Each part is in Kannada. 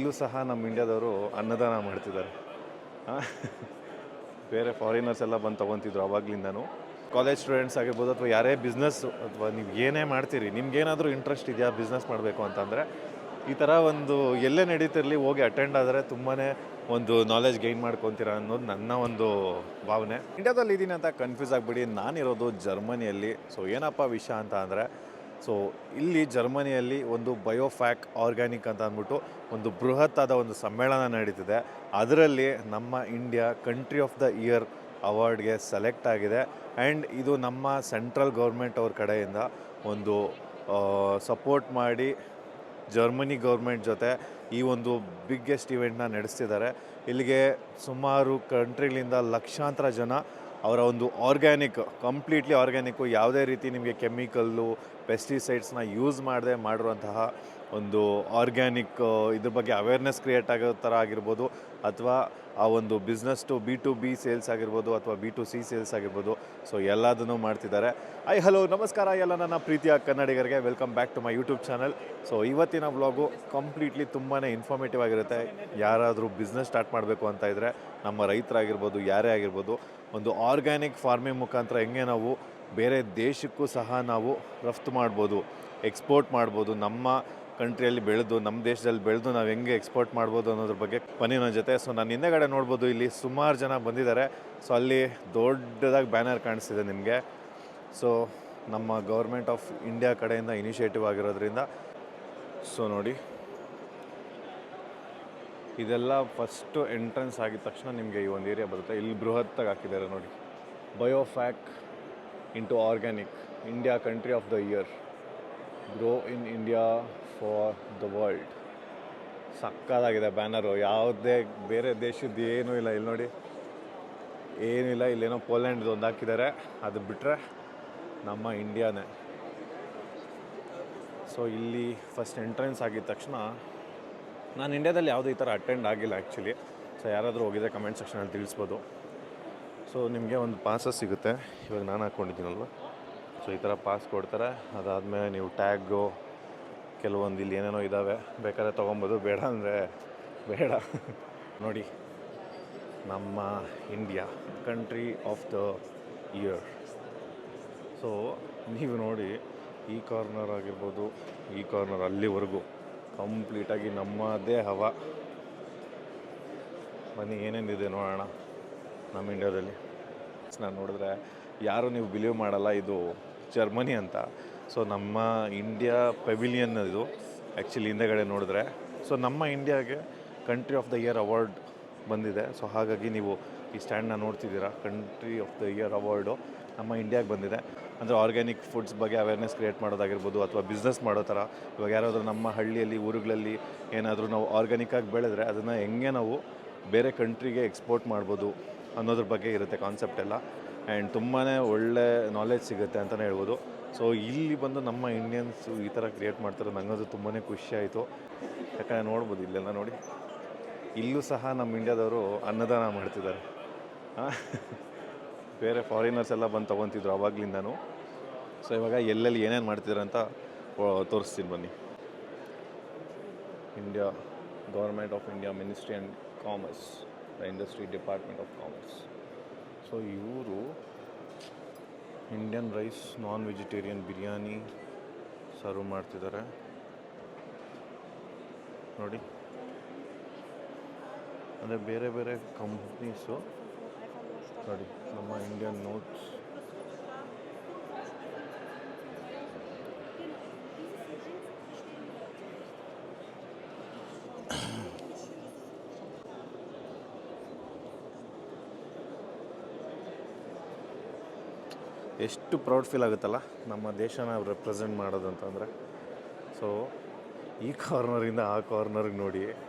ಇಲ್ಲೂ ಸಹ ನಮ್ಮ ಇಂಡಿಯಾದವರು ಅನ್ನದಾನ ಮಾಡ್ತಿದ್ದಾರೆ. ಬೇರೆ ಫಾರಿನರ್ಸ್ ಎಲ್ಲ ಬಂದು ತೊಗೊತಿದ್ರು ಆವಾಗಲಿಂದನೂ. ಕಾಲೇಜ್ ಸ್ಟೂಡೆಂಟ್ಸ್ ಆಗಿರ್ಬೋದು ಅಥವಾ ಯಾರೇ ಬಿಸ್ನೆಸ್ಸು ಅಥವಾ ನೀವು ಏನೇ ಮಾಡ್ತೀರಿ, ನಿಮ್ಗೇನಾದರೂ ಇಂಟ್ರೆಸ್ಟ್ ಇದೆಯಾ ಬಿಸ್ನೆಸ್ ಮಾಡಬೇಕು ಅಂತಂದರೆ ಈ ಥರ ಒಂದು ಎಲ್ಲೇ ನಡೀತಿರಲಿ ಹೋಗಿ ಅಟೆಂಡ್ ಆದರೆ ತುಂಬಾ ಒಂದು ನಾಲೆಜ್ ಗೈನ್ ಮಾಡ್ಕೊತೀರಾ ಅನ್ನೋದು ನನ್ನ ಒಂದು ಭಾವನೆ. ಇಂಡಿಯಾದಲ್ಲಿ ಇದ್ದೀನಿ ಅಂತ ಕನ್ಫ್ಯೂಸ್ ಆಗಿಬಿಡಿ, ನಾನಿರೋದು ಜರ್ಮನಿಯಲ್ಲಿ. ಸೊ ಏನಪ್ಪ ವಿಷಯ ಅಂತ ಅಂದರೆ, ಸೊ ಇಲ್ಲಿ ಜರ್ಮನಿಯಲ್ಲಿ ಒಂದು ಬಯೋಫ್ಯಾಕ್ ಆರ್ಗ್ಯಾನಿಕ್ ಅಂತ ಅಂದ್ಬಿಟ್ಟು ಒಂದು ಬೃಹತ್ತಾದ ಒಂದು ಸಮ್ಮೇಳನ ನಡೀತಿದೆ. ಅದರಲ್ಲಿ ನಮ್ಮ India country of the year ಅವಾರ್ಡ್ಗೆ ಸೆಲೆಕ್ಟ್ ಆಗಿದೆ. ಆ್ಯಂಡ್ ಇದು ನಮ್ಮ ಸೆಂಟ್ರಲ್ ಗೌರ್ಮೆಂಟ್ ಅವ್ರ ಕಡೆಯಿಂದ ಒಂದು ಸಪೋರ್ಟ್ ಮಾಡಿ ಜರ್ಮನಿ ಗೌರ್ಮೆಂಟ್ ಜೊತೆ ಈ ಒಂದು ಬಿಗ್ಗೆಸ್ಟ್ ಇವೆಂಟ್ನ ನಡೆಸ್ತಿದ್ದಾರೆ. ಇಲ್ಲಿಗೆ ಸುಮಾರು ಕಂಟ್ರಿಗಳಿಂದ ಲಕ್ಷಾಂತರ ಜನ ಅವರ ಒಂದು ಕಂಪ್ಲೀಟ್ಲಿ ಆರ್ಗ್ಯಾನಿಕ್ಕು, ಯಾವುದೇ ರೀತಿ ನಿಮಗೆ ಕೆಮಿಕಲ್ಲು ಪೆಸ್ಟಿಸೈಡ್ಸ್ನ ಯೂಸ್ ಮಾಡದೆ ಮಾಡಿರುವಂತಹ ಒಂದು ಆರ್ಗ್ಯಾನಿಕ್ ಇದ್ರ ಬಗ್ಗೆ ಅವೇರ್ನೆಸ್ ಕ್ರಿಯೇಟ್ ಆಗೋ ಥರ ಆಗಿರ್ಬೋದು, ಅಥವಾ ಆ ಒಂದು ಬಿಸ್ನೆಸ್ ಟು B2B ಸೇಲ್ಸ್ ಆಗಿರ್ಬೋದು ಅಥವಾ B2C ಸೇಲ್ಸ್ ಆಗಿರ್ಬೋದು. ಸೊ ಎಲ್ಲದನ್ನೂ ಮಾಡ್ತಿದ್ದಾರೆ. ಹಲೋ ನಮಸ್ಕಾರ ಎಲ್ಲ ನನ್ನ ಪ್ರೀತಿಯ ಕನ್ನಡಿಗರಿಗೆ, welcome back to my YouTube channel. So ಇವತ್ತಿನ ವ್ಲಾಗು ಕಂಪ್ಲೀಟ್ಲಿ ತುಂಬಾ ಇನ್ಫಾರ್ಮೇಟಿವ್ ಆಗಿರುತ್ತೆ. ಯಾರಾದರೂ ಬಿಸ್ನೆಸ್ ಸ್ಟಾರ್ಟ್ ಮಾಡಬೇಕು ಅಂತ ಇದ್ದರೆ, ನಮ್ಮ ರೈತರಾಗಿರ್ಬೋದು ಯಾರೇ ಆಗಿರ್ಬೋದು, ಒಂದು ಆರ್ಗ್ಯಾನಿಕ್ ಫಾರ್ಮಿಂಗ್ ಮುಖಾಂತರ ಹೆಂಗೆ ನಾವು ಬೇರೆ ದೇಶಕ್ಕೂ ಸಹ ನಾವು ರಫ್ತು ಮಾಡ್ಬೋದು, ಎಕ್ಸ್ಪೋರ್ಟ್ ಮಾಡ್ಬೋದು, ನಮ್ಮ ಕಂಟ್ರಿಯಲ್ಲಿ ಬೆಳೆದು ನಮ್ಮ ದೇಶದಲ್ಲಿ ಬೆಳೆದು ನಾವು ಹೆಂಗೆ ಎಕ್ಸ್ಪೋರ್ಟ್ ಮಾಡ್ಬೋದು ಅನ್ನೋದ್ರ ಬಗ್ಗೆ ಬನ್ನಿ ನನ್ನ ಜೊತೆ. ಸೊ ನಾನು ಹಿಂದೆಗಡೆ ನೋಡ್ಬೋದು, ಇಲ್ಲಿ ಸುಮಾರು ಜನ ಬಂದಿದ್ದಾರೆ. ಸೊ ಅಲ್ಲಿ ದೊಡ್ಡದಾಗಿ ಬ್ಯಾನರ್ ಕಾಣಿಸ್ತಿದೆ ನಿಮಗೆ. ಸೊ ನಮ್ಮ ಗೌರ್ಮೆಂಟ್ ಆಫ್ ಇಂಡಿಯಾ ಕಡೆಯಿಂದ ಇನಿಷಿಯೇಟಿವ್ ಆಗಿರೋದ್ರಿಂದ. ಸೊ ನೋಡಿ, ಇದೆಲ್ಲ ಫಸ್ಟು ಎಂಟ್ರೆನ್ಸ್ ಆಗಿದ ತಕ್ಷಣ ನಿಮಗೆ ಈ ಒಂದು ಏರಿಯಾ ಬರುತ್ತೆ. ಇಲ್ಲಿ ಬೃಹತ್ತಾಗಿ ಹಾಕಿದ್ದಾರೆ ನೋಡಿ, BioFach into organic, India country of the year, grow in India for the world. ಸಕ್ಕತ್ತಾಗಿದೆ ಬ್ಯಾನರು. ಯಾವುದೇ ಬೇರೆ ದೇಶದ್ದು ಏನೂ ಇಲ್ಲ ಇಲ್ಲಿ ನೋಡಿ, ಏನೂ ಇಲ್ಲ. ಇಲ್ಲೇನೋ ಪೋಲ್ಯಾಂಡ್ದು ಒಂದು ಹಾಕಿದ್ದಾರೆ, ಅದು ಬಿಟ್ಟರೆ ನಮ್ಮ ಇಂಡಿಯಾನೇ. ಸೊ ಇಲ್ಲಿ ಫಸ್ಟ್ ಎಂಟ್ರೆನ್ಸ್ ಆಗಿದ ತಕ್ಷಣ, ನಾನು ಇಂಡಿಯಾದಲ್ಲಿ ಯಾವುದೇ ಈ ಥರ ಅಟೆಂಡ್ ಆಗಿಲ್ಲ ಆ್ಯಕ್ಚುಲಿ. ಸೊ ಯಾರಾದರೂ ಹೋಗಿದ್ರೆ ಕಮೆಂಟ್ ಸೆಕ್ಷನಲ್ಲಿ ತಿಳಿಸ್ಬೋದು. ಸೊ ನಿಮಗೆ ಒಂದು ಪಾಸಸ್ ಸಿಗುತ್ತೆ. ಇವಾಗ ನಾನು ಹಾಕ್ಕೊಂಡಿದ್ದೀನಲ್ವ, ಸೊ ಈ ಥರ ಪಾಸ್ ಕೊಡ್ತಾರೆ. ಅದಾದಮೇಲೆ ನೀವು ಟ್ಯಾಗು ಕೆಲವೊಂದು ಇಲ್ಲಿ ಏನೇನೋ ಇದ್ದಾವೆ, ಬೇಕಾದ್ರೆ ತೊಗೊಬೋದು, ಬೇಡ ಅಂದರೆ ಬೇಡ. ನೋಡಿ, ನಮ್ಮ India country of the year. So ನೀವು ನೋಡಿ, ಈ ಕಾರ್ನರ್ ಆಗಿರ್ಬೋದು, ಈ ಕಾರ್ನರ್ ಅಲ್ಲಿವರೆಗೂ ಕಂಪ್ಲೀಟಾಗಿ ನಮ್ಮದೇ ಹವ. ಬನ್ನಿ ಏನೇನಿದೆ ನೋಡೋಣ ನಮ್ಮ ಇಂಡಿಯಾದಲ್ಲಿ. ನಾನು ನೋಡಿದ್ರೆ ಯಾರು ನೀವು ಬಿಲೀವ್ ಮಾಡಲ್ಲ, ಇದು ಜರ್ಮನಿ ಅಂತ. ಸೊ ನಮ್ಮ ಇಂಡಿಯಾ ಪೆವಿಲಿಯನ್ ಇದು ಆ್ಯಕ್ಚುಲಿ ಹಿಂದೆಗಡೆ ನೋಡಿದ್ರೆ. ಸೊ ನಮ್ಮ ಇಂಡಿಯಾಗೆ country of the year award ಬಂದಿದೆ. ಸೊ ಹಾಗಾಗಿ ನೀವು ಈ ಸ್ಟ್ಯಾಂಡ್ನ ನೋಡ್ತಿದ್ದೀರಾ, country of the year award ನಮ್ಮ ಇಂಡಿಯಾಗೆ ಬಂದಿದೆ. ಅಂದರೆ ಆರ್ಗ್ಯಾನಿಕ್ ಫುಡ್ಸ್ ಬಗ್ಗೆ ಅವೇರ್ನೆಸ್ ಕ್ರಿಯೇಟ್ ಮಾಡೋದಾಗಿರ್ಬೋದು, ಅಥವಾ ಬಿಸ್ನೆಸ್ ಮಾಡೋ ಥರ. ಇವಾಗ ಯಾರಾದರೂ ನಮ್ಮ ಹಳ್ಳಿಯಲ್ಲಿ ಊರುಗಳಲ್ಲಿ ಏನಾದರೂ ನಾವು ಆರ್ಗ್ಯಾನಿಕ್ಕಾಗಿ ಬೆಳೆದ್ರೆ ಅದನ್ನು ಹೆಂಗೆ ನಾವು ಬೇರೆ ಕಂಟ್ರಿಗೆ ಎಕ್ಸ್ಪೋರ್ಟ್ ಮಾಡ್ಬೋದು ಅನ್ನೋದ್ರ ಬಗ್ಗೆ ಇರುತ್ತೆ ಕಾನ್ಸೆಪ್ಟ್ ಎಲ್ಲ. ಆ್ಯಂಡ್ ತುಂಬಾ ಒಳ್ಳೆ ನಾಲೆಜ್ ಸಿಗುತ್ತೆ ಅಂತಲೇ ಹೇಳ್ಬೋದು. ಸೊ ಇಲ್ಲಿ ಬಂದು ನಮ್ಮ ಇಂಡಿಯನ್ಸು ಈ ಥರ ಕ್ರಿಯೇಟ್ ಮಾಡ್ತಾರೆ, ನನಗದು ತುಂಬಾ ಖುಷಿ ಆಯಿತು. ಯಾಕಂದರೆ ನೋಡ್ಬೋದು ಇಲ್ಲೆಲ್ಲ ನೋಡಿ, ಇಲ್ಲೂ ಸಹ ನಮ್ಮ ಇಂಡಿಯಾದವರು ಅನ್ನದಾನ ಮಾಡ್ತಿದ್ದಾರೆ. ಬೇರೆ ಫಾರಿನರ್ಸ್ ಎಲ್ಲ ಬಂದು ತೊಗೊತಿದ್ರು ಆವಾಗಲಿಂದನೂ. ಸೊ ಇವಾಗ ಎಲ್ಲೆಲ್ಲಿ ಏನೇನು ಮಾಡ್ತಿದ್ದಾರೆ ಅಂತ ತೋರಿಸ್ತೀನಿ ಬನ್ನಿ. India government of India ministry and commerce, the industry department of commerce. So ಇವರು Indian rice non vegetarian biryani serve ಮಾಡ್ತಿದ್ದಾರೆ ನೋಡಿ. ಅಂದರೆ ಬೇರೆ ಬೇರೆ ಕಂಪ್ನೀಸು ನೋಡಿ, ನಮ್ಮ ಇಂಡಿಯನ್ ನೋಟ್ಸ್. ಎಷ್ಟು ಪ್ರೌಡ್ ಫೀಲ್ ಆಗುತ್ತಲ್ಲ ನಮ್ಮ ದೇಶನ ರೆಪ್ರೆಸೆಂಟ್ ಮಾಡೋದಂತಂದರೆ. ಸೊ ಈ ಕಾರ್ನರಿಂದ ಆ ಕಾರ್ನರ್ಗೆ ನೋಡಿ,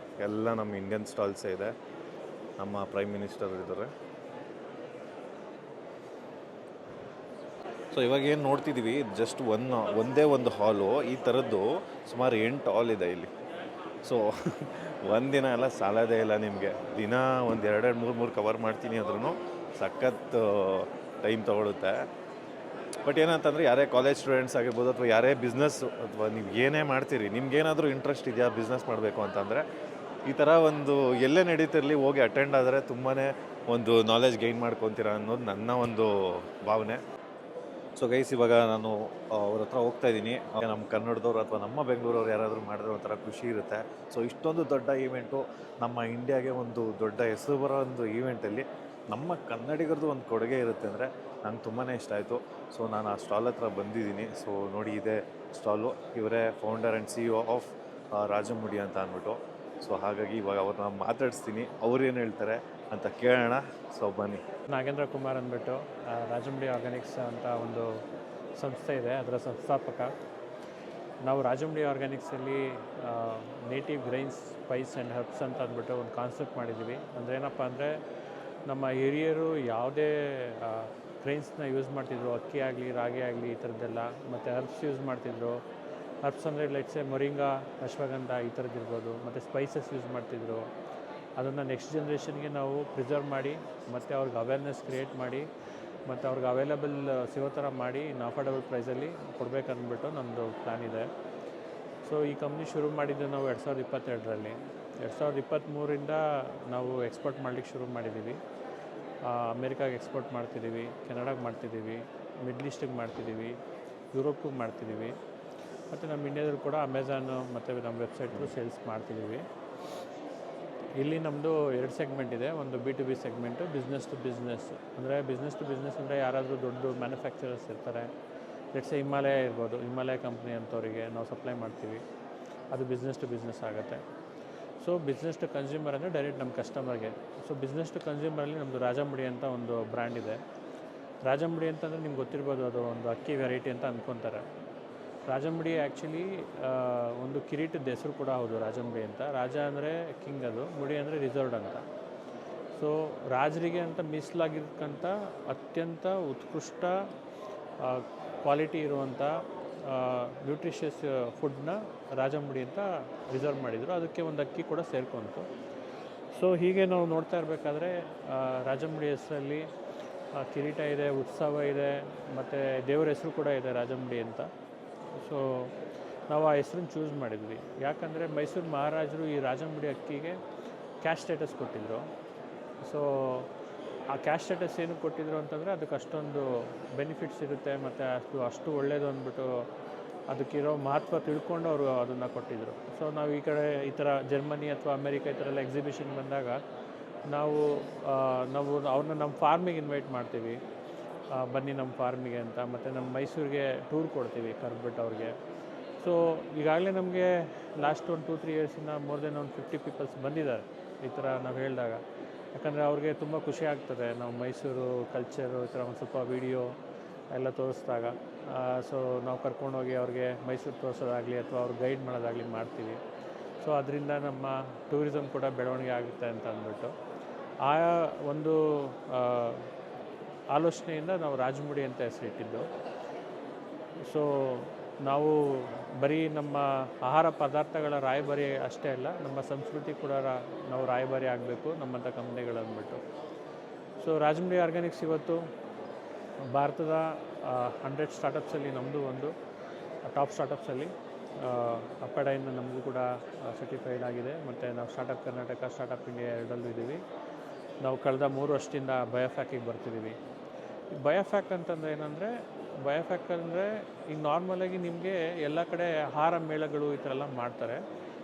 ಎಲ್ಲ ನಮ್ಮ ಇಂಡಿಯನ್ ಸ್ಟಾಲ್ಸೇ ಇದೆ. ನಮ್ಮ ಪ್ರೈಮ್ ಮಿನಿಸ್ಟರ್ ಇದ್ದಾರೆ. ಸೊ ಇವಾಗ ಏನು ನೋಡ್ತಿದ್ದೀವಿ, ಜಸ್ಟ್ ಒಂದೇ ಒಂದು ಹಾಲು. ಈ ಥರದ್ದು ಸುಮಾರು 8 ಹಾಲ್ ಇದೆ ಇಲ್ಲಿ. ಸೊ ಒಂದಿನ ಎಲ್ಲ ಸಾಲೋದೇ ಇಲ್ಲ ನಿಮಗೆ. ದಿನ ಒಂದು 2-3 ಕವರ್ ಮಾಡ್ತೀನಿ ಅಂದ್ರೂ ಸಖತ್ ಟೈಮ್ ತೊಗೊಳುತ್ತೆ. ಬಟ್ ಏನಂತಂದರೆ, ಯಾರೇ ಕಾಲೇಜ್ ಸ್ಟೂಡೆಂಟ್ಸ್ ಆಗಿರ್ಬೋದು ಅಥವಾ ಯಾರೇ ಬಿಸ್ನೆಸ್ ಅಥವಾ ನೀವು ಏನೇ ಮಾಡ್ತೀರಿ, ನಿಮ್ಗೇನಾದರೂ ಇಂಟ್ರೆಸ್ಟ್ ಇದೆಯಾ ಬಿಸ್ನೆಸ್ ಮಾಡಬೇಕು ಅಂತಂದರೆ, ಈ ಥರ ಒಂದು ಎಲ್ಲೇ ನಡೀತಿರಲಿ ಹೋಗಿ ಅಟೆಂಡ್ ಆದರೆ ತುಂಬಾ ಒಂದು ನಾಲೆಜ್ ಗೈನ್ ಮಾಡ್ಕೊತೀರ ಅನ್ನೋದು ನನ್ನ ಒಂದು ಭಾವನೆ. ಸೊ ಗೈಸ್, ಇವಾಗ ನಾನು ಅವ್ರ ಹತ್ರ ಹೋಗ್ತಾ ಇದ್ದೀನಿ. ನಮ್ಮ ಕನ್ನಡದವ್ರು ಅಥವಾ ನಮ್ಮ ಬೆಂಗಳೂರವ್ರು ಯಾರಾದರೂ ಮಾಡಿದ್ರೆ ಒಂಥರ ಖುಷಿ ಇರುತ್ತೆ. ಸೊ ಇಷ್ಟೊಂದು ದೊಡ್ಡ ಈವೆಂಟು, ನಮ್ಮ ಇಂಡಿಯಾಗೆ ಒಂದು ದೊಡ್ಡ ಹೆಸರು ಬರೋ ಒಂದು ಈವೆಂಟಲ್ಲಿ ನಮ್ಮ ಕನ್ನಡಿಗರದ್ದು ಒಂದು ಕೊಡುಗೆ ಇರುತ್ತೆ ಅಂದರೆ ನಂಗೆ ತುಂಬಾ ಇಷ್ಟ ಆಯಿತು. ಸೊ ನಾನು ಆ ಸ್ಟಾಲ್ ಹತ್ರ ಬಂದಿದ್ದೀನಿ. ಸೊ ನೋಡಿ, ಇದೆ ಸ್ಟಾಲು. ಇವರೇ founder and CEO of Rajamudi ಅಂತ ಅಂದ್ಬಿಟ್ಟು. ಸೊ ಹಾಗಾಗಿ ಇವಾಗ ಅವ್ರನ್ನ ಮಾತಾಡಿಸ್ತೀನಿ, ಅವ್ರು ಏನು ಹೇಳ್ತಾರೆ ಅಂತ ಕೇಳೋಣ. ಸೊ ಬನ್ನಿ. ನಾಗೇಂದ್ರ ಕುಮಾರ್ ಅಂದ್ಬಿಟ್ಟು ರಾಜಮುಡಿ ಆರ್ಗ್ಯಾನಿಕ್ಸ್ ಅಂತ ಒಂದು ಸಂಸ್ಥೆ ಇದೆ, ಅದರ ಸಂಸ್ಥಾಪಕ. ನಾವು ರಾಜಮುಡಿ ಆರ್ಗ್ಯಾನಿಕ್ಸಲ್ಲಿ native grains, spice and herbs ಅಂತ ಅಂದ್ಬಿಟ್ಟು ಒಂದು ಕಾನ್ಸೆಪ್ಟ್ ಮಾಡಿದ್ದೀವಿ. ಅಂದರೆ ಏನಪ್ಪ ಅಂದರೆ, ನಮ್ಮ ಹಿರಿಯರು ಯಾವುದೇ ಗ್ರೈನ್ಸ್ನ ಯೂಸ್ ಮಾಡ್ತಿದ್ರು, ಅಕ್ಕಿ ಆಗಲಿ, ರಾಗಿ ಆಗಲಿ, ಈ ಥರದ್ದೆಲ್ಲ. ಮತ್ತು ಹರ್ಬ್ಸ್ ಯೂಸ್ ಮಾಡ್ತಿದ್ರು. ಹರ್ಬ್ಸ್ ಅಂದರೆ ಲೆಟ್ಸೆ ಮೊರಿಂಗಾ, ಅಶ್ವಗಂಧ ಈ ಥರದ್ದಿರ್ಬೋದು. ಮತ್ತು ಸ್ಪೈಸಸ್ ಯೂಸ್ ಮಾಡ್ತಿದ್ರು. ಅದನ್ನು ನೆಕ್ಸ್ಟ್ ಜನ್ರೇಷನ್ಗೆ ನಾವು ಪ್ರಿಸರ್ವ್ ಮಾಡಿ ಮತ್ತು ಅವ್ರಿಗೆ ಅವೇರ್ನೆಸ್ ಕ್ರಿಯೇಟ್ ಮಾಡಿ ಮತ್ತು ಅವ್ರಿಗೆ ಅವೈಲಬಲ್ ಸಿಗೋ ಥರ ಮಾಡಿ ಇನ್ನು ಅಫೋರ್ಡಬಲ್ ಪ್ರೈಸಲ್ಲಿ ಕೊಡಬೇಕಂದ್ಬಿಟ್ಟು ನಮ್ಮದು ಪ್ಲ್ಯಾನ್ ಇದೆ. ಸೊ ಈ ಕಂಪ್ನಿ ಶುರು ಮಾಡಿದ್ದು ನಾವು 2022ರಲ್ಲಿ. 2023ರಿಂದ ನಾವು ಎಕ್ಸ್ಪೋರ್ಟ್ ಮಾಡಲಿಕ್ಕೆ ಶುರು ಮಾಡಿದ್ದೀವಿ. ಅಮೇರಿಕಾಗೆ ಎಕ್ಸ್ಪೋರ್ಟ್ ಮಾಡ್ತಿದ್ದೀವಿ, ಕೆನಡಾಗೆ ಮಾಡ್ತಿದ್ದೀವಿ, ಮಿಡ್ಲ್ ಈಸ್ಟಿಗೆ ಮಾಡ್ತಿದ್ದೀವಿ, ಯುರೋಪಿಗೆ ಮಾಡ್ತಿದ್ದೀವಿ. ಮತ್ತು ನಮ್ಮ ಇಂಡಿಯಾದಲ್ಲಿ ಕೂಡ ಅಮೆಝಾನು ಮತ್ತು ನಮ್ಮ ವೆಬ್ಸೈಟ್ಗೂ ಸೇಲ್ಸ್ ಮಾಡ್ತಿದ್ದೀವಿ. ಇಲ್ಲಿ ನಮ್ಮದು 2 ಸೆಗ್ಮೆಂಟ್ ಇದೆ. ಒಂದು B2B segment, business to business. ಅಂದರೆ ಬಿಸ್ನೆಸ್ ಟು ಬಿಸ್ನೆಸ್ ಅಂದರೆ ಯಾರಾದರೂ ದೊಡ್ಡ ಮ್ಯಾನುಫ್ಯಾಕ್ಚರರ್ಸ್ ಇರ್ತಾರೆ, ಲೆಟ್ಸೆ ಹಿಮಾಲಯ ಇರ್ಬೋದು, ಹಿಮಾಲಯ ಕಂಪ್ನಿ ಅಂಥವರಿಗೆ ನಾವು ಸಪ್ಲೈ ಮಾಡ್ತೀವಿ. ಅದು ಬಿಸ್ನೆಸ್ ಟು ಬಿಸ್ನೆಸ್ ಆಗುತ್ತೆ. ಸೊ ಬಿಸ್ನೆಸ್ ಟು ಕನ್ಸ್ಯೂಮರ್ ಅಂದರೆ ಡೈರೆಕ್ಟ್ ನಮ್ಮ ಕಸ್ಟಮರ್ಗೆ. ಸೊ ಬಿಸ್ನೆಸ್ ಟು ಕನ್ಸ್ಯೂಮರಲ್ಲಿ ನಮ್ಮದು ರಾಜಮುಡಿ ಅಂತ ಒಂದು ಬ್ರ್ಯಾಂಡ್ ಇದೆ. ರಾಜಮುಡಿ ಅಂತಂದರೆ ನಿಮ್ಗೆ ಗೊತ್ತಿರ್ಬೋದು, ಅದು ಒಂದು ಅಕ್ಕಿ ವೆರೈಟಿ ಅಂತ ಅಂದ್ಕೊತಾರೆ. ರಾಜಮುಡಿ ಆ್ಯಕ್ಚುಲಿ ಒಂದು ಕಿರೀಟದ ಹೆಸರು ಕೂಡ ಹೌದು, ರಾಜಮುಡಿ ಅಂತ. ರಾಜ ಅಂದರೆ ಕಿಂಗ್, ಅದು ಮುಡಿ ಅಂದರೆ ರಿಸರ್ವ್ಡ್ ಅಂತ. ಸೊ ರಾಜರಿಗೆ ಅಂತ ಮೀಸಲಾಗಿರ್ತಕ್ಕಂಥ ಅತ್ಯಂತ ಉತ್ಕೃಷ್ಟ ಕ್ವಾಲಿಟಿ ಇರುವಂಥ ನ್ಯೂಟ್ರಿಷಿಯಸ್ ಫುಡ್ನ ರಾಜಮುಡಿ ಅಂತ ರಿಸರ್ವ್ ಮಾಡಿದರು. ಅದಕ್ಕೆ ಒಂದು ಅಕ್ಕಿ ಕೂಡ ಸೇರ್ಕೊಂತು. ಸೊ ಹೀಗೆ ನಾವು ನೋಡ್ತಾ ಇರಬೇಕಾದ್ರೆ ರಾಜಮುಡಿ ಹೆಸರಲ್ಲಿ ಕಿರೀಟ ಇದೆ, ಉತ್ಸವ ಇದೆ, ಮತ್ತು ದೇವರ ಹೆಸರು ಕೂಡ ಇದೆ ರಾಜಮುಡಿ ಅಂತ. ಸೊ ನಾವು ಆ ಹೆಸರನ್ನು ಚೂಸ್ ಮಾಡಿದ್ವಿ. ಯಾಕಂದರೆ ಮೈಸೂರು ಮಹಾರಾಜರು ಈ ರಾಜಮುಡಿ ಅಕ್ಕಿಗೆ ಕ್ಯಾಸ್ಟ್ ಸ್ಟೇಟಸ್ ಕೊಟ್ಟಿದ್ದರು. ಸೊ ಆ ಕ್ಯಾಸ್ಟ್ ಸ್ಟೇಟಸ್ ಏನು ಕೊಟ್ಟಿದ್ರು ಅಂತಂದರೆ ಅದಕ್ಕೆ ಅಷ್ಟೊಂದು ಬೆನಿಫಿಟ್ಸ್ ಇರುತ್ತೆ ಮತ್ತು ಅಷ್ಟು ಒಳ್ಳೆಯದು ಅಂದ್ಬಿಟ್ಟು ಅದಕ್ಕಿರೋ ಮಹತ್ವ ತಿಳ್ಕೊಂಡು ಅವರು ಅದನ್ನು ಕೊಟ್ಟಿದ್ದರು. ಸೊ ನಾವು ಈ ಕಡೆ ಈ ಥರ ಜರ್ಮನಿ ಅಥವಾ ಅಮೇರಿಕಾ ಈ ಥರ ಎಲ್ಲ ಎಕ್ಸಿಬಿಷನ್ ಬಂದಾಗ ನಾವು ಅವ್ರನ್ನ ನಮ್ಮ ಫಾರ್ಮಿಗೆ ಇನ್ವೈಟ್ ಮಾಡ್ತೀವಿ, ಬನ್ನಿ ನಮ್ಮ ಫಾರ್ಮಿಗೆ ಅಂತ. ಮತ್ತು ನಮ್ಮ ಮೈಸೂರಿಗೆ ಟೂರ್ ಕೊಡ್ತೀವಿ ಕರೆದ್ಬಿಟ್ಟು ಅವ್ರಿಗೆ. ಸೊ ಈಗಾಗಲೇ ನಮಗೆ ಲಾಸ್ಟ್ 1-2-3 ಇಯರ್ಸಿಂದ ಮೋರ್ ದೆನ್ 50 ಪೀಪಲ್ಸ್ ಬಂದಿದ್ದಾರೆ ಈ ಥರ ನಾವು ಹೇಳಿದಾಗ. ಯಾಕಂದರೆ ಅವ್ರಿಗೆ ತುಂಬ ಖುಷಿ ಆಗ್ತದೆ ನಾವು ಮೈಸೂರು ಕಲ್ಚರು ಈ ಥರ ಒಂದು ಸ್ವಲ್ಪ ವೀಡಿಯೋ ಎಲ್ಲ ತೋರಿಸಿದಾಗ. ಸೊ ನಾವು ಕರ್ಕೊಂಡೋಗಿ ಅವ್ರಿಗೆ ಮೈಸೂರು ತೋರಿಸೋದಾಗಲಿ ಅಥವಾ ಅವ್ರು ಗೈಡ್ ಮಾಡೋದಾಗಲಿ ಮಾಡ್ತೀವಿ. ಸೊ ಅದರಿಂದ ನಮ್ಮ ಟೂರಿಸಮ್ ಕೂಡ ಬೆಳವಣಿಗೆ ಆಗುತ್ತೆ ಅಂತ ಅಂದ್ಬಿಟ್ಟು ಆ ಒಂದು ಆಲೋಚನೆಯಿಂದ ನಾವು ರಾಜಮುಡಿ ಅಂತ ಹೆಸರಿಟ್ಟಿದ್ದು. ಸೊ ನಾವು ಬರೀ ನಮ್ಮ ಆಹಾರ ಪದಾರ್ಥಗಳ ರಾಯಭಾರಿ ಅಷ್ಟೇ ಅಲ್ಲ, ನಮ್ಮ ಸಂಸ್ಕೃತಿ ಕೂಡ ನಾವು ರಾಯಭಾರಿ ಆಗಬೇಕು ನಮ್ಮಂಥ ಕಂಪ್ನಿಗಳು ಅಂದ್ಬಿಟ್ಟು. ಸೊ ರಾಜಮುಡಿ ಆರ್ಗ್ಯಾನಿಕ್ಸ್ ಇವತ್ತು ಭಾರತದ 100 ಸ್ಟಾರ್ಟಪ್ಸಲ್ಲಿ ನಮ್ಮದು ಒಂದು ಟಾಪ್ ಸ್ಟಾರ್ಟಪ್ಸಲ್ಲಿ ಅಪ್ಪಡೈನ್ ನಮಗೂ ಕೂಡ ಸರ್ಟಿಫೈಡ್ ಆಗಿದೆ. ಮತ್ತು ನಾವು ಸ್ಟಾರ್ಟಪ್ ಕರ್ನಾಟಕ, ಸ್ಟಾರ್ಟಪ್ ಇಂಡಿಯಾ ಎರಡಲ್ಲೂ ಇದ್ದೀವಿ. ನಾವು ಕಳೆದ 3 ವರ್ಷದಿಂದ ಬಯೋಫ್ಯಾಕಿಗೆ ಬರ್ತಿದ್ದೀವಿ. ಈ ಬಯೋಫ್ಯಾಕ್ ಅಂತಂದರೆ ಏನಂದರೆ, ಬಯೋಫ್ಯಾಕ್ ಅಂದರೆ ಈಗ ನಾರ್ಮಲಾಗಿ ನಿಮಗೆ ಎಲ್ಲ ಕಡೆ ಆಹಾರ ಮೇಳಗಳು ಈ ಥರ ಎಲ್ಲ ಮಾಡ್ತಾರೆ.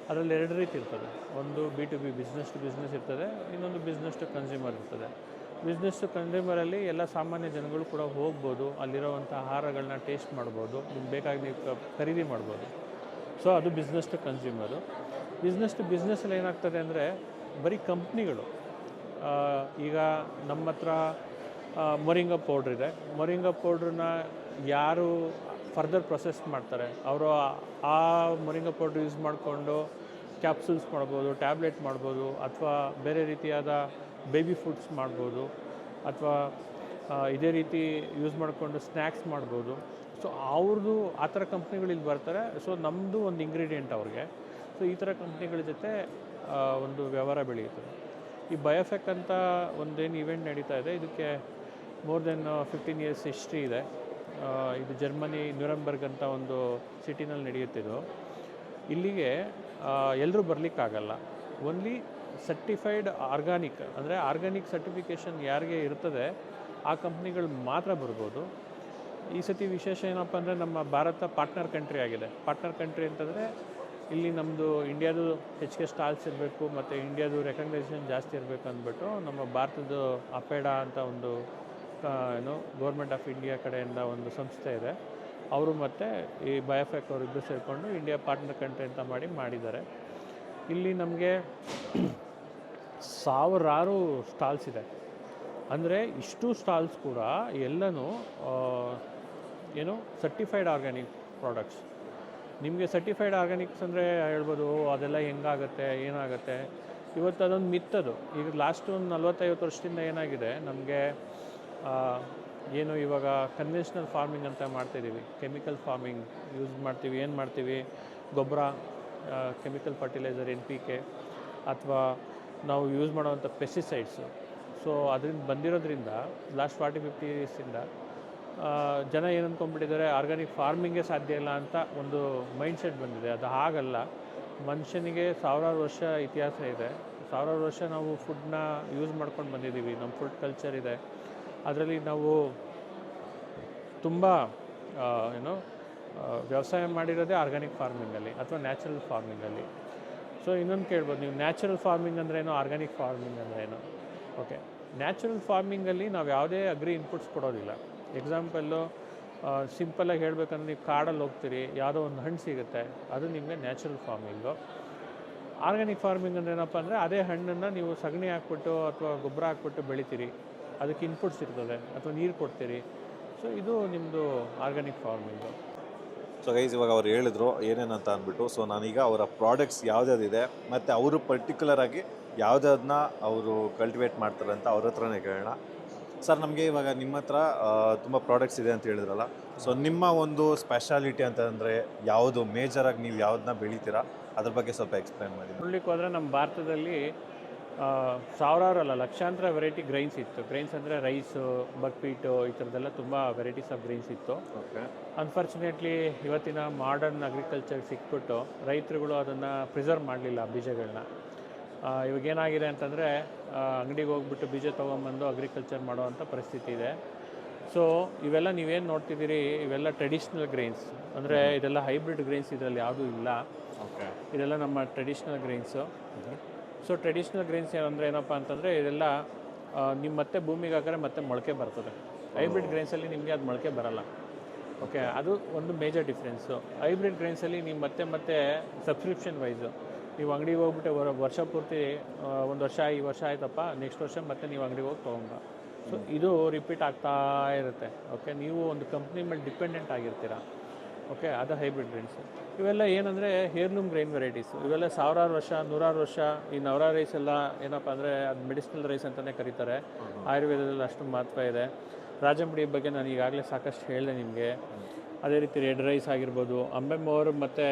ಅದರಲ್ಲಿ 2 ರೀತಿ ಇರ್ತದೆ. ಒಂದು B2B ಬಿಸ್ನೆಸ್ ಟು ಬಿಸ್ನೆಸ್ ಇರ್ತದೆ, ಇನ್ನೊಂದು ಬಿಸ್ನೆಸ್ ಟು ಕನ್ಸ್ಯೂಮರ್ ಇರ್ತದೆ. ಬಿಸ್ನೆಸ್ ಟು ಕನ್ಸ್ಯೂಮರಲ್ಲಿ ಎಲ್ಲ ಸಾಮಾನ್ಯ ಜನಗಳು ಕೂಡ ಹೋಗ್ಬೋದು, ಅಲ್ಲಿರೋವಂಥ ಆಹಾರಗಳನ್ನ ಟೇಸ್ಟ್ ಮಾಡ್ಬೋದು, ನಿಮ್ಗೆ ಬೇಕಾಗಿ ನೀವು ಖರೀದಿ ಮಾಡ್ಬೋದು. ಸೊ ಅದು business to consumer. Business to ಬಿಸ್ನೆಸ್ಸಲ್ಲಿ ಏನಾಗ್ತದೆ ಅಂದರೆ, ಬರೀ ಕಂಪ್ನಿಗಳು ಈಗ ನಮ್ಮ ಹತ್ರ ಮೊರಿಂಗಾ ಪೌಡ್ರ್ ಇದೆ. ಮೊರಿಂಗಾ ಪೌಡ್ರನ್ನ ಯಾರು ಫರ್ದರ್ ಪ್ರೊಸೆಸ್ ಮಾಡ್ತಾರೆ ಅವರು ಆ ಮೊರಿಂಗಾ ಪೌಡ್ರ್ ಯೂಸ್ ಮಾಡಿಕೊಂಡು ಕ್ಯಾಪ್ಸೂಲ್ಸ್ ಮಾಡ್ಬೋದು, ಟ್ಯಾಬ್ಲೆಟ್ ಮಾಡ್ಬೋದು, ಅಥವಾ ಬೇರೆ ರೀತಿಯಾದ ಬೇಬಿ ಫುಡ್ಸ್ ಮಾಡ್ಬೋದು, ಅಥವಾ ಇದೇ ರೀತಿ ಯೂಸ್ ಮಾಡಿಕೊಂಡು ಸ್ನ್ಯಾಕ್ಸ್ ಮಾಡ್ಬೋದು. ಸೊ ಅವ್ರದ್ದು ಆ ಥರ ಕಂಪ್ನಿಗಳು ಇಲ್ಲಿ ಬರ್ತಾರೆ. ಸೊ ನಮ್ಮದು ಒಂದು ಇಂಗ್ರೀಡಿಯೆಂಟ್ ಅವ್ರಿಗೆ. ಸೊ ಈ ಥರ ಕಂಪ್ನಿಗಳ ಜೊತೆ ಒಂದು ವ್ಯವಹಾರ ಬೆಳೆಯುತ್ತದೆ. ಈ ಬಯೋಫೆಕ್ ಅಂತ ಒಂದೇನು ಇವೆಂಟ್ ನಡೀತಾ ಇದೆ, ಇದಕ್ಕೆ ಮೋರ್ ದೆನ್ 15 ಇಯರ್ಸ್ ಹಿಸ್ಟ್ರಿ ಇದೆ. ಇದು ಜರ್ಮನಿ ನ್ಯೂರಂಬರ್ಗ್ ಅಂತ ಒಂದು ಸಿಟಿನಲ್ಲಿ ನಡೆಯುತ್ತಿದ್ದು. ಇಲ್ಲಿಗೆ ಎಲ್ಲರೂ ಬರಲಿಕ್ಕಾಗಲ್ಲ. ಓನ್ಲಿ ಸರ್ಟಿಫೈಡ್ ಆರ್ಗಾನಿಕ್, ಅಂದರೆ ಆರ್ಗಾನಿಕ್ ಸರ್ಟಿಫಿಕೇಷನ್ ಯಾರಿಗೆ ಇರ್ತದೆ ಆ ಕಂಪ್ನಿಗಳು ಮಾತ್ರ ಬರ್ಬೋದು. ಈ ಸತಿ ವಿಶೇಷ ಏನಪ್ಪ ಅಂದರೆ ನಮ್ಮ ಭಾರತ ಪಾರ್ಟ್ನರ್ ಕಂಟ್ರಿ ಆಗಿದೆ. ಪಾರ್ಟ್ನರ್ ಕಂಟ್ರಿ ಅಂತಂದರೆ ಇಲ್ಲಿ ನಮ್ಮದು ಇಂಡಿಯಾದು ಹೆಚ್ಚಿಗೆ ಸ್ಟಾಲ್ಸ್ ಇರಬೇಕು ಮತ್ತು ಇಂಡಿಯಾದು ರೆಕಗ್ನೈಸೇಷನ್ ಜಾಸ್ತಿ ಇರಬೇಕು ಅಂದ್ಬಿಟ್ಟು ನಮ್ಮ ಭಾರತದ ಅಪೇಡಾ ಅಂತ ಒಂದು ಗೌರ್ಮೆಂಟ್ ಆಫ್ ಇಂಡಿಯಾ ಕಡೆಯಿಂದ ಒಂದು ಸಂಸ್ಥೆ ಇದೆ. ಅವರು ಮತ್ತು ಈ ಬಯೋಫೆಕ್ ಅವರಿಬ್ಬರು ಸೇರಿಕೊಂಡು ಇಂಡಿಯಾ ಪಾರ್ಟ್ನರ್ ಕಂಟ್ರಿ ಅಂತ ಮಾಡಿದ್ದಾರೆ. ಇಲ್ಲಿ ನಮಗೆ ಸಾವಿರಾರು ಸ್ಟಾಲ್ಸ್ ಇದೆ. ಅಂದರೆ ಇಷ್ಟು ಸ್ಟಾಲ್ಸ್ ಕೂಡ ಎಲ್ಲನೂ ಸರ್ಟಿಫೈಡ್ ಆರ್ಗ್ಯಾನಿಕ್ ಪ್ರಾಡಕ್ಟ್ಸ್. ನಿಮಗೆ ಸರ್ಟಿಫೈಡ್ ಆರ್ಗ್ಯಾನಿಕ್ಸ್ ಅಂದರೆ ಹೇಳ್ಬೋದು ಅದೆಲ್ಲ ಹೆಂಗಾಗುತ್ತೆ ಏನಾಗುತ್ತೆ. ಇವತ್ತು ಅದೊಂದು ಮಿತ್ತದು. ಈಗ ಲಾಸ್ಟ್ ಒಂದು 40-50 ವರ್ಷದಿಂದ ಏನಾಗಿದೆ, ನಮಗೆ ಇವಾಗ ಕನ್ವೆನ್ಷನಲ್ ಫಾರ್ಮಿಂಗ್ ಅಂತ ಮಾಡ್ತಾಯಿದ್ದೀವಿ. ಕೆಮಿಕಲ್ ಫಾರ್ಮಿಂಗ್ ಯೂಸ್ ಮಾಡ್ತೀವಿ. ಏನು ಮಾಡ್ತೀವಿ, ಗೊಬ್ಬರ, ಕೆಮಿಕಲ್ ಫರ್ಟಿಲೈಸರ್ NPK ಅಥವಾ ನಾವು ಯೂಸ್ ಮಾಡೋವಂಥ ಪೆಸ್ಟಿಸೈಡ್ಸು. ಸೊ ಅದರಿಂದ ಬಂದಿರೋದ್ರಿಂದ ಲಾಸ್ಟ್ 40-50 ಇಯರ್ಸಿಂದ ಜನ ಏನು ಅಂದ್ಕೊಂಡ್ಬಿಟ್ಟಿದ್ದಾರೆ, ಆರ್ಗ್ಯಾನಿಕ್ ಫಾರ್ಮಿಂಗೇ ಸಾಧ್ಯ ಇಲ್ಲ ಅಂತ ಒಂದು ಮೈಂಡ್ಸೆಟ್ ಬಂದಿದೆ. ಅದು ಹಾಗಲ್ಲ. ಮನುಷ್ಯನಿಗೆ ಸಾವಿರಾರು ವರ್ಷ ಇತಿಹಾಸ ಇದೆ. ಸಾವಿರಾರು ವರ್ಷ ನಾವು ಫುಡ್ನ ಯೂಸ್ ಮಾಡ್ಕೊಂಡು ಬಂದಿದ್ದೀವಿ. ನಮ್ಮ ಫುಡ್ ಕಲ್ಚರ್ ಇದೆ. ಅದರಲ್ಲಿ ನಾವು ತುಂಬ ವ್ಯವಸಾಯ ಮಾಡಿರೋದೇ ಆರ್ಗ್ಯಾನಿಕ್ ಫಾರ್ಮಿಂಗಲ್ಲಿ ಅಥವಾ ನ್ಯಾಚುರಲ್ ಫಾರ್ಮಿಂಗಲ್ಲಿ. ಸೊ ಇನ್ನೊಂದು ಕೇಳ್ಬೋದು ನೀವು, ನ್ಯಾಚುರಲ್ ಫಾರ್ಮಿಂಗ್ ಅಂದ್ರೇನು, ಆರ್ಗ್ಯಾನಿಕ್ ಫಾರ್ಮಿಂಗ್ ಅಂದ್ರೇನು? ಓಕೆ, ನ್ಯಾಚುರಲ್ ಫಾರ್ಮಿಂಗಲ್ಲಿ ನಾವು ಯಾವುದೇ ಅಗ್ರಿ ಇನ್ಪುಟ್ಸ್ ಕೊಡೋದಿಲ್ಲ. ಎಕ್ಸಾಂಪಲ್ಲು ಸಿಂಪಲ್ಲಾಗಿ ಹೇಳಬೇಕಂದ್ರೆ, ನೀವು ಕಾಡಲ್ಲಿ ಹೋಗ್ತೀರಿ, ಯಾವುದೋ ಒಂದು ಹಣ್ಣು ಸಿಗುತ್ತೆ, ಅದು ನಿಮಗೆ ನ್ಯಾಚುರಲ್ ಫಾರ್ಮಿಂಗು. ಆರ್ಗ್ಯಾನಿಕ್ ಫಾರ್ಮಿಂಗ್ ಅಂದ್ರೆ ಏನಪ್ಪ ಅಂದರೆ, ಅದೇ ಹಣ್ಣನ್ನು ನೀವು ಸಗಣಿ ಹಾಕ್ಬಿಟ್ಟು ಅಥವಾ ಗೊಬ್ಬರ ಹಾಕ್ಬಿಟ್ಟು ಬೆಳಿತೀರಿ, ಅದಕ್ಕೆ ಇನ್ಪುಟ್ಸ್ ಇರ್ತದೆ ಅಥವಾ ನೀರು ಕೊಡ್ತೀರಿ. ಸೊ ಇದು ನಿಮ್ಮದು ಆರ್ಗ್ಯಾನಿಕ್ ಫಾರ್ಮಿಂಗು. ಸೊ ಗೈಸ್, ಇವಾಗ ಅವ್ರು ಹೇಳಿದ್ರು ಏನೇನಂತ ಅಂದ್ಬಿಟ್ಟು. ಸೊ ನಾನೀಗ ಅವರ ಪ್ರಾಡಕ್ಟ್ಸ್ ಯಾವ್ದಾದಿದೆ ಮತ್ತು ಅವರು ಪರ್ಟಿಕ್ಯುಲರಾಗಿ ಯಾವುದನ್ನ ಅವರು ಕಲ್ಟಿವೇಟ್ ಮಾಡ್ತಾರೆ ಅಂತ ಅವ್ರ ಹತ್ರನೇ ಕೇಳೋಣ. ಸರ್, ನಮಗೆ ಇವಾಗ ನಿಮ್ಮ ಹತ್ರ ತುಂಬ ಪ್ರಾಡಕ್ಟ್ಸ್ ಇದೆ ಅಂತ ಹೇಳಿದ್ರಲ್ಲ. ಸೊ ನಿಮ್ಮ ಒಂದು ಸ್ಪೆಷಾಲಿಟಿ ಅಂತಂದರೆ ಯಾವುದು, ಮೇಜರಾಗಿ ನೀವು ಯಾವುದನ್ನ ಬೆಳಿತೀರಾ, ಅದ್ರ ಬಗ್ಗೆ ಸ್ವಲ್ಪ ಎಕ್ಸ್ಪ್ಲೇನ್ ಮಾಡಿ. ನೋಡ್ಲಿಕ್ಕೆ ಹೋದರೆ ನಮ್ಮ ಭಾರತದಲ್ಲಿ ಸಾವಿರಾರು ಅಲ್ಲ ಲಕ್ಷಾಂತರ ವೆರೈಟಿ ಗ್ರೈನ್ಸ್ ಇತ್ತು. ಗ್ರೈನ್ಸ್ ಅಂದರೆ ರೈಸು, ಬಕ್ವೀಟು, ಈ ಥರದ್ದೆಲ್ಲ ತುಂಬ ವೆರೈಟೀಸ್ ಆಫ್ ಗ್ರೈನ್ಸ್ ಇತ್ತು. ಓಕೆ. ಅನ್ಫಾರ್ಚುನೇಟ್ಲಿ ಇವತ್ತಿನ ಮಾಡರ್ನ್ ಅಗ್ರಿಕಲ್ಚರ್ ಸಿಕ್ಬಿಟ್ಟು ರೈತರುಗಳು ಅದನ್ನು ಪ್ರಿಸರ್ವ್ ಮಾಡಲಿಲ್ಲ ಬೀಜಗಳನ್ನ. ಇವಾಗ ಏನಾಗಿದೆ ಅಂತಂದರೆ, ಅಂಗಡಿಗೆ ಹೋಗ್ಬಿಟ್ಟು ಬೀಜ ತೊಗೊಂಬಂದು ಅಗ್ರಿಕಲ್ಚರ್ ಮಾಡೋವಂಥ ಪರಿಸ್ಥಿತಿ ಇದೆ. ಸೊ ಇವೆಲ್ಲ ನೀವೇನು ನೋಡ್ತಿದ್ದೀರಿ, ಇವೆಲ್ಲ ಟ್ರೆಡಿಷ್ನಲ್ ಗ್ರೈನ್ಸ್. ಅಂದರೆ ಇದೆಲ್ಲ ಹೈಬ್ರಿಡ್ ಗ್ರೈನ್ಸ್ ಇದರಲ್ಲಿ ಯಾವುದೂ ಇಲ್ಲ. ಓಕೆ. ಇದೆಲ್ಲ ನಮ್ಮ traditional grains. So traditional grains ಏನಂದರೆ ಏನಪ್ಪ ಅಂತಂದರೆ, ಇದೆಲ್ಲ ನಿಮ್ಮ ಮತ್ತೆ ಭೂಮಿಗೆ ಹಾಕಿದ್ರೆ ಮತ್ತೆ ಮೊಳಕೆ ಬರ್ತದೆ. ಹೈಬ್ರಿಡ್ ಗ್ರೈನ್ಸಲ್ಲಿ ನಿಮಗೆ ಅದು ಮೊಳಕೆ ಬರಲ್ಲ. ಓಕೆ, ಅದು ಒಂದು ಮೇಜರ್ ಡಿಫ್ರೆನ್ಸು. ಹೈಬ್ರಿಡ್ ಗ್ರೈನ್ಸಲ್ಲಿ ನೀವು ಮತ್ತೆ ಸಬ್ಸ್ಕ್ರಿಪ್ಷನ್ ವೈಸು ನೀವು ಅಂಗಡಿಗೆ ಹೋಗ್ಬಿಟ್ಟು ವರ್ಷ ಪೂರ್ತಿ ಒಂದು ವರ್ಷ ಈ ವರ್ಷ ಆಯ್ತಪ್ಪ, ನೆಕ್ಸ್ಟ್ ವರ್ಷ ಮತ್ತೆ ನೀವು ಅಂಗಡಿಗೆ ಹೋಗಿ ತೊಗೊಂಡ. ಸೊ ಇದು ರಿಪೀಟ್ ಆಗ್ತಾ ಇರುತ್ತೆ. ಓಕೆ, ನೀವು ಒಂದು ಕಂಪ್ನಿ ಮೇಲೆ ಡಿಪೆಂಡೆಂಟ್ ಆಗಿರ್ತೀರ. ಓಕೆ, ಅದು ಹೈಬ್ರಿಡ್ ಗ್ರೈನ್ಸ್. ಇವೆಲ್ಲ ಏನಂದರೆ ಹೇರ್ಲೂಮ್ ಗ್ರೈನ್ ವೆರೈಟೀಸು. ಇವೆಲ್ಲ ಸಾವಿರಾರು ವರ್ಷ, ನೂರಾರು ವರ್ಷ. ಈ ನವರಾ ರೈಸ್ ಎಲ್ಲ ಏನಪ್ಪ ಅಂದರೆ ಅದು ಮೆಡಿಸಿನಲ್ ರೈಸ್ ಅಂತಲೇ ಕರೀತಾರೆ. ಆಯುರ್ವೇದದಲ್ಲಿ ಅಷ್ಟು ಮಹತ್ವ ಇದೆ. ರಾಜಂಬಡಿ ಬಗ್ಗೆ ನಾನು ಈಗಾಗಲೇ ಸಾಕಷ್ಟು ಹೇಳಿದೆ ನಿಮಗೆ. ಅದೇ ರೀತಿ ರೆಡ್ ರೈಸ್ ಆಗಿರ್ಬೋದು, ಅಂಬೆಮೋರ್ ಮತ್ತು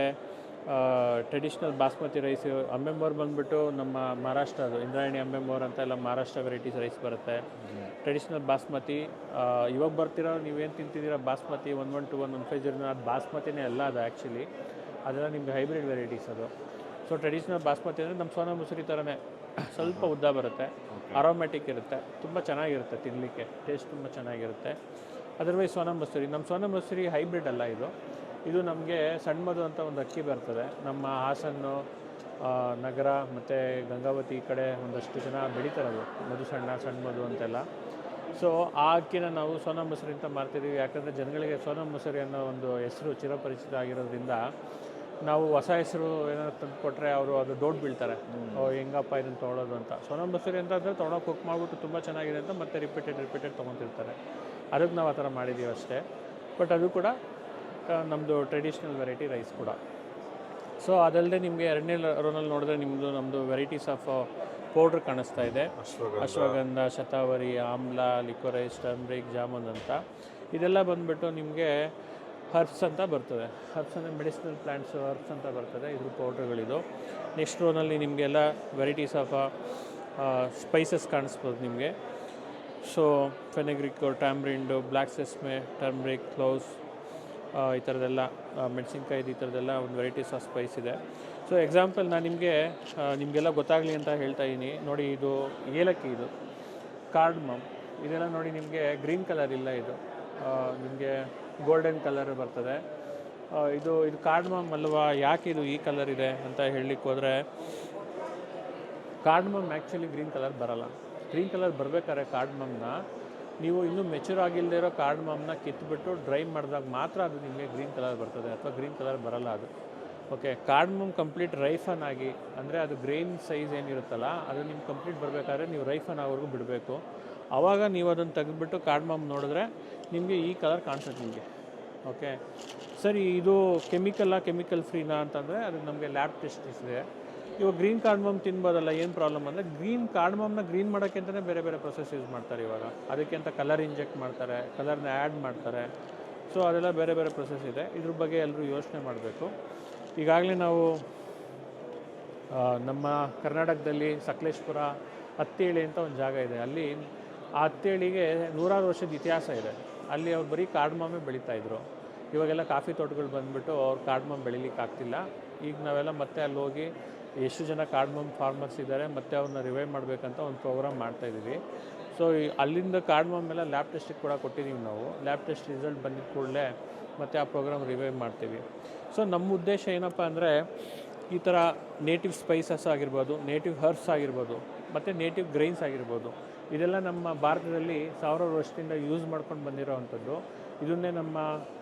ಟ್ರೆಡಿಷ್ನಲ್ ಬಾಸ್ಮತಿ ರೈಸ್. ಅಂಬೆಮೋರ್ ಬಂದುಬಿಟ್ಟು ನಮ್ಮ ಮಹಾರಾಷ್ಟ್ರದು ಇಂದ್ರಾಯಣಿ ಅಂಬೆಮೋರ್ ಅಂತ ಎಲ್ಲ ಮಹಾರಾಷ್ಟ್ರ ವೆರೈಟೀಸ್ ರೈಸ್ ಬರುತ್ತೆ. ಟ್ರೆಡಿಷ್ನಲ್ ಬಾಸ್ಮತಿ ಇವಾಗ ಬರ್ತಿರೋ ನೀವೇನು ತಿಂತಿದ್ದೀರಾ ಬಾಸ್ಮತಿ 1121, 150, ಅದು ಬಾಸ್ಮತಿನೇ ಅಲ್ಲ. ಅದು ಆ್ಯಕ್ಚುಲಿ ಅದೆಲ್ಲ ನಿಮಗೆ ಹೈಬ್ರಿಡ್ ವೆರೈಟೀಸ್ ಅದು. ಸೊ ಟ್ರೆಡಿಷ್ನಲ್ ಬಾಸ್ಮತಿ ಅಂದರೆ ನಮ್ಮ ಸೋನಾ ಮಸೂರಿ ಥರನೇ ಸ್ವಲ್ಪ ಉದ್ದ ಬರುತ್ತೆ, ಅರೋಮ್ಯಾಟಿಕ್ ಇರುತ್ತೆ, ತುಂಬ ಚೆನ್ನಾಗಿರುತ್ತೆ ತಿನ್ನಲಿಕ್ಕೆ, ಟೇಸ್ಟ್ ತುಂಬ ಚೆನ್ನಾಗಿರುತ್ತೆ. ಅದರ್ವೈಸ್ ಸೋನಾ ಮಸೂರಿ, ನಮ್ಮ ಸೋನಾ ಮಸೂರಿ ಹೈಬ್ರಿಡ್ ಅಲ್ಲ ಇದು ನಮಗೆ ಸಣ್ಣ ಮಧು ಅಂತ ಒಂದು ಅಕ್ಕಿ ಬರ್ತದೆ. ನಮ್ಮ ಹಾಸನ್ನು, ನಗರ ಮತ್ತು ಗಂಗಾವತಿ ಈ ಕಡೆ ಒಂದಷ್ಟು ಜನ ಬೆಳೀತಾರೆ ಅದು ಮಧು, ಸಣ್ಣ ಮಧು ಅಂತೆಲ್ಲ. ಸೊ ಆ ಅಕ್ಕಿನ ನಾವು ಸೋನಾ ಮಸೂರಿ ಅಂತ ಮಾಡ್ತಿದ್ದೀವಿ. ಯಾಕಂದರೆ ಜನಗಳಿಗೆ ಸೋನಾ ಮಸೂರಿ ಅನ್ನೋ ಒಂದು ಹೆಸರು ಚಿರಪರಿಚಿತ ಆಗಿರೋದ್ರಿಂದ ನಾವು ಹೊಸ ಹೆಸರು ಏನಾದ್ರು ತಂದು ಕೊಟ್ಟರೆ ಅವರು ಅದು ಡೌಟ್ ಬೀಳ್ತಾರೆ, ಹೆಂಗಪ್ಪ ಇದನ್ನು ತೊಗೊಳೋದು ಅಂತ. ಸೋನಾ ಮಸೂರಿ ಅಂತಂದರೆ ತೊಗೊಳಕ್ಕೆ ಕುಕ್ ಮಾಡಿಬಿಟ್ಟು ತುಂಬ ಚೆನ್ನಾಗಿದೆ ಅಂತ ಮತ್ತೆ ರಿಪೀಟೆಡ್ ತೊಗೊತಿರ್ತಾರೆ. ಅದಕ್ಕೆ ನಾವು ಆ ಥರ ಮಾಡಿದ್ದೀವಿ ಅಷ್ಟೇ. ಬಟ್ ಅದು ಕೂಡ ನಮ್ಮದು ಟ್ರೆಡಿಷ್ನಲ್ ವೆರೈಟಿ ರೈಸ್ ಕೂಡ. ಸೊ ಅದಲ್ಲದೆ ನಿಮಗೆ ಎರಡನೇ ರೋನಲ್ಲಿ ನೋಡಿದ್ರೆ ನಮ್ಮದು ವೆರೈಟೀಸ್ ಆಫ್ ಪೌಡ್ರ್ ಕಾಣಿಸ್ತಾ ಇದೆ. ಅಶ್ವಗಂಧ, ಶತಾವರಿ, ಆಮ್ಲ, ಲಿಕೋರೈಸ್, ಟರ್ಮರಿಕ್, ಜಾಮೂನ್ ಅಂತ. ಇದೆಲ್ಲ ಬಂದುಬಿಟ್ಟು ನಿಮಗೆ ಹರ್ಬ್ಸ್ ಅಂತ ಬರ್ತದೆ. ಹರ್ಬ್ಸ್ ಅಂದರೆ ಮೆಡಿಸಿನಲ್ ಪ್ಲ್ಯಾಂಟ್ಸು, ಹರ್ಬ್ಸ್ ಅಂತ ಬರ್ತದೆ, ಇದ್ರ ಪೌಡ್ರ್ಗಳಿದು. ನೆಕ್ಸ್ಟ್ ರೋನಲ್ಲಿ ನಿಮಗೆಲ್ಲ ವೆರೈಟೀಸ್ ಆಫ್ ಸ್ಪೈಸಸ್ ಕಾಣಿಸ್ಬೋದು ನಿಮಗೆ. ಸೊ ಫೆನೆಗ್ರಿಕ್ಕು, ಟ್ಯಾಮ್ರಿಂಡು, ಬ್ಲ್ಯಾಕ್ ಸೆಸ್ಮೆ, ಟರ್ಮರಿಕ್, ಕ್ಲೋವ್ಸ್, ಈ ಥರದ್ದೆಲ್ಲ ಮೆಣಸಿನ್ಕಾಯಿದು ಈ ಥರದ್ದೆಲ್ಲ ಒಂದು ವೆರೈಟೀಸ್ ಆಫ್ ಸ್ಪೈಸ್ ಇದೆ. ಸೊ ಎಕ್ಸಾಂಪಲ್ ನಾನು ನಿಮಗೆಲ್ಲ ಗೊತ್ತಾಗಲಿ ಅಂತ ಹೇಳ್ತಾ ಇದ್ದೀನಿ. ನೋಡಿ, ಇದು ಏಲಕ್ಕಿ, ಇದು ಕಾರ್ಡ್ಮಮ್, ಇದೆಲ್ಲ ನೋಡಿ ನಿಮಗೆ ಗ್ರೀನ್ ಕಲರ್ ಇಲ್ಲ, ಇದು ನಿಮಗೆ ಗೋಲ್ಡನ್ ಕಲರ್ ಬರ್ತದೆ. ಇದು ಕಾರ್ಡ್ಮಮ್ ಅಲ್ವಾ, ಯಾಕೆ ಇದು ಈ ಕಲರ್ ಇದೆ ಅಂತ ಹೇಳಲಿಕ್ಕೆ ಹೋದರೆ, ಕಾರ್ಡ್ಮಮ್ ಆ್ಯಕ್ಚುಲಿ ಗ್ರೀನ್ ಕಲರ್ ಬರಲ್ಲ. ಗ್ರೀನ್ ಕಲರ್ ಬರಬೇಕಾದ್ರೆ ಕಾರ್ಡ್ಮಮ್ನ ನೀವು ಇನ್ನೂ ಮೆಚೂರ್ ಆಗಿಲ್ಲದೆ ಇರೋ ಕಾರ್ಡ್ಮಮ್ನ ಕಿತ್ಬಿಟ್ಟು ಡ್ರೈ ಮಾಡಿದಾಗ ಮಾತ್ರ ಅದು ನಿಮಗೆ ಗ್ರೀನ್ ಕಲರ್ ಬರ್ತದೆ, ಅಥವಾ ಗ್ರೀನ್ ಕಲರ್ ಬರಲ್ಲ ಅದು. ಓಕೆ, ಕಾರ್ಡ್ಮಮ್ ಕಂಪ್ಲೀಟ್ ರೈಫನ್ ಆಗಿ, ಅಂದರೆ ಅದು ಗ್ರೈನ್ ಸೈಜ್ ಏನಿರುತ್ತಲ್ಲ ಅದು ನಿಮ್ಗೆ ಕಂಪ್ಲೀಟ್ ಬರಬೇಕಾದ್ರೆ ನೀವು ರೈಫನ್ ಆಗೋವರೆಗೂ ಬಿಡಬೇಕು. ಆವಾಗ ನೀವು ಅದನ್ನು ತೆಗೆದುಬಿಟ್ಟು ಕಾರ್ಡ್ಮಮ್ ನೋಡಿದ್ರೆ ನಿಮಗೆ ಈ ಕಲರ್ ಕಾಣಿಸುತ್ತೆ ನಿಮಗೆ. ಓಕೆ, ಸರಿ, ಇದು ಕೆಮಿಕಲ್ ಫ್ರೀನಾ ಅಂತಂದರೆ ಅದು ನಮಗೆ ಲ್ಯಾಬ್ ಟೆಸ್ಟ್ ಇದೆ. ಇವಾಗ ಗ್ರೀನ್ ಕಾರ್ಡ್ಮಮ್ ತಿನ್ಬೋದಲ್ಲ, ಏನು ಪ್ರಾಬ್ಲಮ್ ಅಂದರೆ ಕಾರ್ಡ್ಮಮ್ನ ಗ್ರೀನ್ ಮಾಡೋಕ್ಕೆ ಅಂತಲೇ ಬೇರೆ ಬೇರೆ ಪ್ರೊಸೆಸ್ ಯೂಸ್ ಮಾಡ್ತಾರೆ ಇವಾಗ. ಅದಕ್ಕೆ ಅಂತ ಕಲರ್ ಇಂಜೆಕ್ಟ್ ಮಾಡ್ತಾರೆ, ಕಲರ್ನ ಆ್ಯಡ್ ಮಾಡ್ತಾರೆ. ಸೊ ಅದೆಲ್ಲ ಬೇರೆ ಬೇರೆ ಪ್ರೊಸೆಸ್ ಇದೆ. ಇದ್ರ ಬಗ್ಗೆ ಎಲ್ಲರೂ ಯೋಚನೆ ಮಾಡಬೇಕು. ಈಗಾಗಲೇ ನಾವು ನಮ್ಮ ಕರ್ನಾಟಕದಲ್ಲಿ ಸಕಲೇಶ್ಪುರ ಹತ್ತೇಳಿ ಅಂತ ಒಂದು ಜಾಗ ಇದೆ. ಅಲ್ಲಿ ಆ ಹತ್ತೇಳಿಗೆ 100 ವರ್ಷದ ಇತಿಹಾಸ ಇದೆ. ಅಲ್ಲಿ ಅವ್ರು ಬರೀ ಕಾರ್ಡ್ಮಮ್ಮೇ ಬೆಳೀತಾಯಿದ್ರು. ಇವಾಗೆಲ್ಲ ಕಾಫಿ ತೋಟಗಳು ಬಂದುಬಿಟ್ಟು ಅವ್ರು ಕಾರ್ಡ್ಮಮ್ ಬೆಳಿಲಿಕ್ಕೆ ಆಗ್ತಿಲ್ಲ. ಈಗ ನಾವೆಲ್ಲ ಮತ್ತೆ ಅಲ್ಲಿ ಹೋಗಿ ಎಷ್ಟು ಜನ ಕಾರ್ಡ್ಮಮ್ ಫಾರ್ಮರ್ಸ್ ಇದ್ದಾರೆ ಮತ್ತು ಅವ್ರನ್ನ ರಿವೈವ್ ಮಾಡಬೇಕಂತ ಒಂದು ಪ್ರೋಗ್ರಾಮ್ ಮಾಡ್ತಾಯಿದ್ದೀವಿ. ಸೊ ಅಲ್ಲಿಂದ ಕಾರ್ಡ್ಮಮ್ ಎಲ್ಲ ಲ್ಯಾಬ್ ಟೆಸ್ಟಿಗೆ ಕೂಡ ಕೊಟ್ಟಿದ್ದೀವಿ ನಾವು. ಲ್ಯಾಬ್ ಟೆಸ್ಟ್ ರಿಸಲ್ಟ್ ಬಂದಿದ್ದ ಕೂಡಲೇ ಮತ್ತು ಆ ಪ್ರೋಗ್ರಾಮ್ ರಿವೈವ್ ಮಾಡ್ತೀವಿ. ಸೊ ನಮ್ಮ ಉದ್ದೇಶ ಏನಪ್ಪ ಅಂದರೆ, ಈ ಥರ ನೇಟಿವ್ ಸ್ಪೈಸಸ್ ಆಗಿರ್ಬೋದು, ನೇಟಿವ್ ಹರ್ಬ್ಸ್ ಆಗಿರ್ಬೋದು, ಮತ್ತು ನೇಟಿವ್ ಗ್ರೈನ್ಸ್ ಆಗಿರ್ಬೋದು, ಇದೆಲ್ಲ ನಮ್ಮ ಭಾರತದಲ್ಲಿ ಸಾವಿರಾರು ವರ್ಷದಿಂದ ಯೂಸ್ ಮಾಡ್ಕೊಂಡು ಬಂದಿರೋ ಅಂಥದ್ದು. ಇದನ್ನೇ ನಮ್ಮ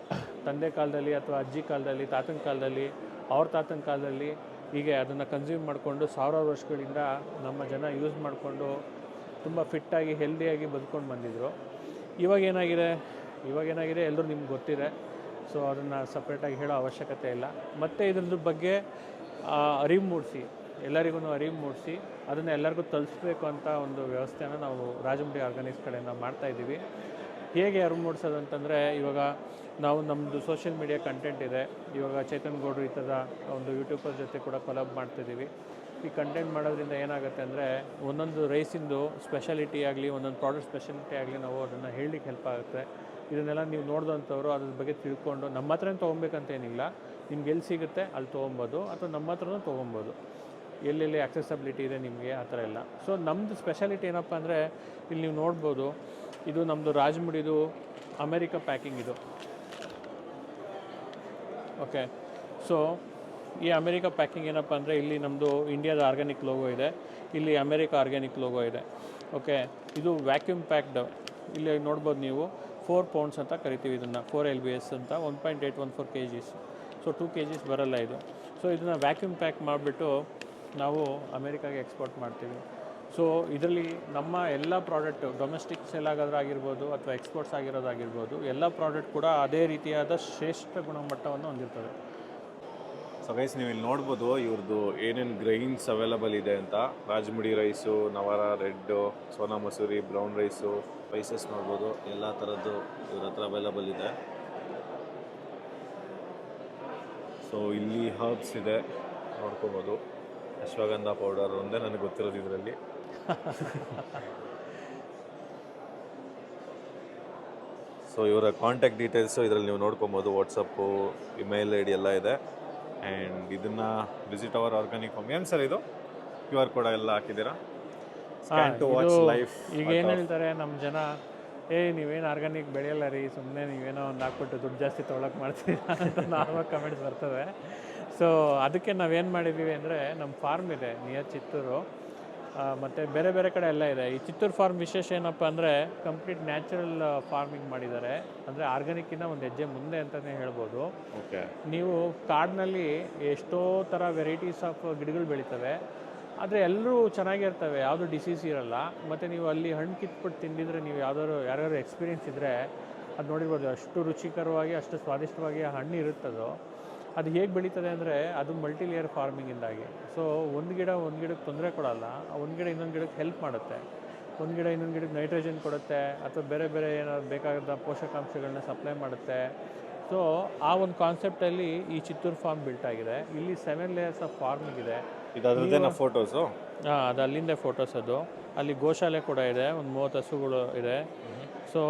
ತಂದೆ ಕಾಲದಲ್ಲಿ ಅಥವಾ ಅಜ್ಜಿ ಕಾಲದಲ್ಲಿ, ತಾತನ ಕಾಲದಲ್ಲಿ, ಅವ್ರ ತಾತನ ಕಾಲದಲ್ಲಿ ಹೀಗೆ ಅದನ್ನು ಕನ್ಸ್ಯೂಮ್ ಮಾಡಿಕೊಂಡು ಸಾವಿರಾರು ವರ್ಷಗಳಿಂದ ನಮ್ಮ ಜನ ಯೂಸ್ ಮಾಡಿಕೊಂಡು ತುಂಬ ಫಿಟ್ಟಾಗಿ ಹೆಲ್ದಿಯಾಗಿ ಬದುಕೊಂಡು ಬಂದಿದ್ದರು. ಇವಾಗೇನಾಗಿದೆ ಎಲ್ಲರೂ ನಿಮ್ಗೆ ಗೊತ್ತಿದೆ. ಸೊ ಅದನ್ನು ಸಪ್ರೇಟಾಗಿ ಹೇಳೋ ಅವಶ್ಯಕತೆ ಇಲ್ಲ. ಮತ್ತು ಇದ್ರ ಬಗ್ಗೆ ಅರಿವು ಮೂಡಿಸಿ, ಎಲ್ಲರಿಗೂ ಅರಿವು ಮೂಡಿಸಿ ಅದನ್ನು ಎಲ್ಲರಿಗೂ ತಲುಪಿಸ್ಬೇಕು ಅಂತ ಒಂದು ವ್ಯವಸ್ಥೆನ ನಾವು ರಾಜಮುಡಿ ಆರ್ಗಾನಿಕ್ಸ್ ಕಡೆಯಿಂದ ಮಾಡ್ತಾಯಿದ್ದೀವಿ. ಹೇಗೆ ಅರಿವು ಮೂಡಿಸೋದು ಅಂತಂದರೆ, ಇವಾಗ ನಾವು ನಮ್ಮದು ಸೋಷಿಯಲ್ ಮೀಡಿಯಾ ಕಂಟೆಂಟ್ ಇದೆ. ಇವಾಗ ಚೇತನ್ ಗೌಡ್ರು ಈ ಥರ ಒಂದು ಯೂಟ್ಯೂಬರ್ ಜೊತೆ ಕೂಡ ಕೊಲಾಬ್ ಮಾಡ್ತಿದ್ದೀವಿ. ಈ ಕಂಟೆಂಟ್ ಮಾಡೋದ್ರಿಂದ ಏನಾಗುತ್ತೆ ಅಂದರೆ, ಒಂದೊಂದು ರೈಸಿಂದು ಸ್ಪೆಷಾಲಿಟಿ ಆಗಲಿ, ಒಂದೊಂದು ಪ್ರಾಡಕ್ಟ್ ಸ್ಪೆಷಾಲಿಟಿ ಆಗಲಿ ನಾವು ಅದನ್ನು ಹೇಳಲಿಕ್ಕೆ ಹೆಲ್ಪ್ ಆಗುತ್ತೆ. ಇದನ್ನೆಲ್ಲ ನೀವು ನೋಡಿದಂಥವ್ರು ಅದ್ರ ಬಗ್ಗೆ ತಿಳ್ಕೊಂಡು ನಮ್ಮ ಹತ್ರನೇ ತೊಗೊಬೇಕಂತೇನಿಲ್ಲ, ನಿಮ್ಗೆ ಎಲ್ಲಿ ಸಿಗುತ್ತೆ ಅಲ್ಲಿ ತೊಗೊಬೋದು, ಅಥವಾ ನಮ್ಮ ಹತ್ರನೂ ತೊಗೊಬೋದು. ಎಲ್ಲೆಲ್ಲಿ ಆಕ್ಸೆಸಬಿಲಿಟಿ ಇದೆ ನಿಮಗೆ ಆ ಥರ ಎಲ್ಲ. ಸೊ ನಮ್ಮದು ಸ್ಪೆಷಾಲಿಟಿ ಏನಪ್ಪ ಅಂದರೆ, ಇಲ್ಲಿ ನೀವು ನೋಡ್ಬೋದು, ಇದು ನಮ್ಮದು ರಾಜಮುಡಿದು ಅಮೇರಿಕಾ ಪ್ಯಾಕಿಂಗ್ ಇದು. ಓಕೆ, ಸೊ ಈ ಅಮೇರಿಕಾ ಪ್ಯಾಕಿಂಗ್ ಏನಪ್ಪ ಅಂದರೆ, ಇಲ್ಲಿ ನಮ್ಮದು ಇಂಡಿಯಾದ ಆರ್ಗ್ಯಾನಿಕ್ ಲೋಗೋ ಇದೆ, ಇಲ್ಲಿ ಅಮೇರಿಕಾ ಆರ್ಗ್ಯಾನಿಕ್ ಲೋಗೋ ಇದೆ. ಓಕೆ, ಇದು ವ್ಯಾಕ್ಯೂಮ್ ಪ್ಯಾಕ್ಡ್. ಇಲ್ಲಿ ನೋಡ್ಬೋದು ನೀವು 4 ಪೌಂಡ್ಸ್ ಅಂತ ಕರಿತೀವಿ ಇದನ್ನು, 4 LBS ಅಂತ, 1.814 kgs. ಸೊ 2 kgs ಬರಲ್ಲ ಇದು. ಸೊ ಇದನ್ನು ವ್ಯಾಕ್ಯೂಮ್ ಪ್ಯಾಕ್ ಮಾಡಿಬಿಟ್ಟು ನಾವು ಅಮೇರಿಕಾಗೆ ಎಕ್ಸ್ಪೋರ್ಟ್ ಮಾಡ್ತೀವಿ. ಸೊ ಇದರಲ್ಲಿ ನಮ್ಮ ಎಲ್ಲ ಪ್ರಾಡಕ್ಟು, ಡೊಮೆಸ್ಟಿಕ್ ಸೇಲ್ ಆಗೋದಾಗಿರ್ಬೋದು ಅಥವಾ ಎಕ್ಸ್ಪೋರ್ಟ್ಸ್ ಆಗಿರೋದಾಗಿರ್ಬೋದು, ಎಲ್ಲ ಪ್ರಾಡಕ್ಟ್ ಕೂಡ ಅದೇ ರೀತಿಯಾದ ಶ್ರೇಷ್ಠ ಗುಣಮಟ್ಟವನ್ನು ಹೊಂದಿರ್ತದೆ. ಸೊ ಗೈಸ್, ನೀವು ಇಲ್ಲಿ ನೋಡ್ಬೋದು ಇವ್ರದ್ದು ಏನೇನು ಗ್ರೈನ್ಸ್ ಅವೈಲಬಲ್ ಇದೆ ಅಂತ. Rajamudi rice, Navara red, Sona Masuri, brown rice, spices ನೋಡ್ಬೋದು, ಎಲ್ಲ ಥರದ್ದು ಇವ್ರ ಹತ್ರ ಅವೈಲಬಲ್ ಇದೆ. ಸೊ ಇಲ್ಲಿ ಹರ್ಬ್ಸ್ ಇದೆ, ನೋಡ್ಕೋಬೋದು. ಅಶ್ವಗಂಧ ಪೌಡರ್ ಒಂದೇ ನನಗೆ ಗೊತ್ತಿರೋದು ಇದರಲ್ಲಿ. ಸೊ ಇವರ ಕಾಂಟ್ಯಾಕ್ಟ್ ಡೀಟೇಲ್ಸು ಇದರಲ್ಲಿ ನೀವು ನೋಡ್ಕೊಬೋದು. ವಾಟ್ಸಪ್ಪು, ಇಮೇಲ್ ID ಎಲ್ಲ ಇದೆ. ಆ್ಯಂಡ್ ಇದನ್ನು ವಿಸಿಟ್ ಅವರ್ ಆರ್ಗಾನಿಕ್ ಫಾರ್ಮ್. ಏನು ಸರ್ ಇದು QR ಕೋಡ್ ಎಲ್ಲ ಹಾಕಿದ್ದೀರಾ? Scan to watch life. ಈಗ ಏನು ಹೇಳ್ತಾರೆ ನಮ್ಮ ಜನ, ನೀವೇನು ಆರ್ಗಾನಿಕ್ ಬೆಳೆಯಲ್ಲ ರೀ, ಸುಮ್ಮನೆ ನೀವೇನೋ ಒಂದು ಹಾಕ್ಬಿಟ್ಟು ದುಡ್ಡು ಜಾಸ್ತಿ ತೊಗೊಳಕ್ಕೆ ಮಾಡ್ತೀರಾ ಅಂತ ನಾರ್ಮಲ್ ಕಮೆಂಟ್ಸ್ ಬರ್ತವೆ. ಸೊ ಅದಕ್ಕೆ ನಾವೇನು ಮಾಡಿದ್ದೀವಿ ಅಂದರೆ, ನಮ್ಮ ಫಾರ್ಮ್ ಇದೆ ನಿಯರ್ ಚಿತ್ತೂರು, ಮತ್ತು ಬೇರೆ ಬೇರೆ ಕಡೆ ಎಲ್ಲ ಇದೆ. ಈ ಚಿತ್ತೂರು ಫಾರ್ಮ್ ವಿಶೇಷ ಏನಪ್ಪ ಅಂದರೆ, ಕಂಪ್ಲೀಟ್ ನ್ಯಾಚುರಲ್ ಫಾರ್ಮಿಂಗ್ ಮಾಡಿದ್ದಾರೆ. ಅಂದರೆ ಆರ್ಗ್ಯಾನಿಕ್ಕಿಂತ ಒಂದು ಹೆಜ್ಜೆ ಮುಂದೆ ಅಂತಲೇ ಹೇಳ್ಬೋದು. ಓಕೆ, ನೀವು ಕಾಡಿನಲ್ಲಿ ಎಷ್ಟೋ ಥರ ವೆರೈಟೀಸ್ ಆಫ್ ಗಿಡಗಳು ಬೆಳೀತವೆ, ಆದರೆ ಎಲ್ಲರೂ ಚೆನ್ನಾಗಿರ್ತವೆ, ಯಾವುದೂ ಡಿಸೀಸ್ ಇರೋಲ್ಲ. ಮತ್ತು ನೀವು ಅಲ್ಲಿ ಹಣ್ಣು ಕಿತ್ಬಿಟ್ಟು ತಿಂದಿದ್ರೆ, ನೀವು ಯಾರ್ಯಾರು ಎಕ್ಸ್ಪೀರಿಯೆನ್ಸ್ ಇದ್ದರೆ ಅದು ನೋಡಿರ್ಬೋದು, ಅಷ್ಟು ರುಚಿಕರವಾಗಿ ಅಷ್ಟು ಸ್ವಾದಿಷ್ಟವಾಗಿ ಆ ಹಣ್ಣು ಇರುತ್ತದೋ. ಅದು ಹೇಗೆ ಬೆಳೀತದೆ ಅಂದರೆ, ಅದು ಮಲ್ಟಿ ಲೇಯರ್ ಫಾರ್ಮಿಂಗಿಂದಾಗಿ. ಸೊ ಒಂದು ಗಿಡಕ್ಕೆ ತೊಂದರೆ ಕೊಡೋಲ್ಲ, ಒಂದು ಗಿಡ ಇನ್ನೊಂದು ಗಿಡಕ್ಕೆ ಹೆಲ್ಪ್ ಮಾಡುತ್ತೆ. ಒಂದು ಗಿಡ ಇನ್ನೊಂದು ಗಿಡಕ್ಕೆ ನೈಟ್ರೋಜನ್ ಕೊಡುತ್ತೆ, ಅಥವಾ ಬೇರೆ ಬೇರೆ ಏನಾದ್ರು ಬೇಕಾದ ಪೋಷಕಾಂಶಗಳನ್ನ ಸಪ್ಲೈ ಮಾಡುತ್ತೆ. ಸೊ ಆ ಒಂದು ಕಾನ್ಸೆಪ್ಟಲ್ಲಿ ಈ ಚಿತ್ತೂರು ಫಾರ್ಮ್ ಬಿಲ್ಟ್ ಆಗಿದೆ. ಇಲ್ಲಿ 7 ಲೇಯರ್ಸ್ ಆಫ್ ಫಾರ್ಮಿಂಗ್ ಇದೆ. ಇದನ್ನ ಫೋಟೋಸು? ಹಾಂ, ಅದು ಅಲ್ಲಿಂದೇ ಫೋಟೋಸ್. ಅದು ಅಲ್ಲಿ ಗೋಶಾಲೆ ಕೂಡ ಇದೆ, ಒಂದು 30 ಹಸುಗಳು ಇದೆ. ಸೊ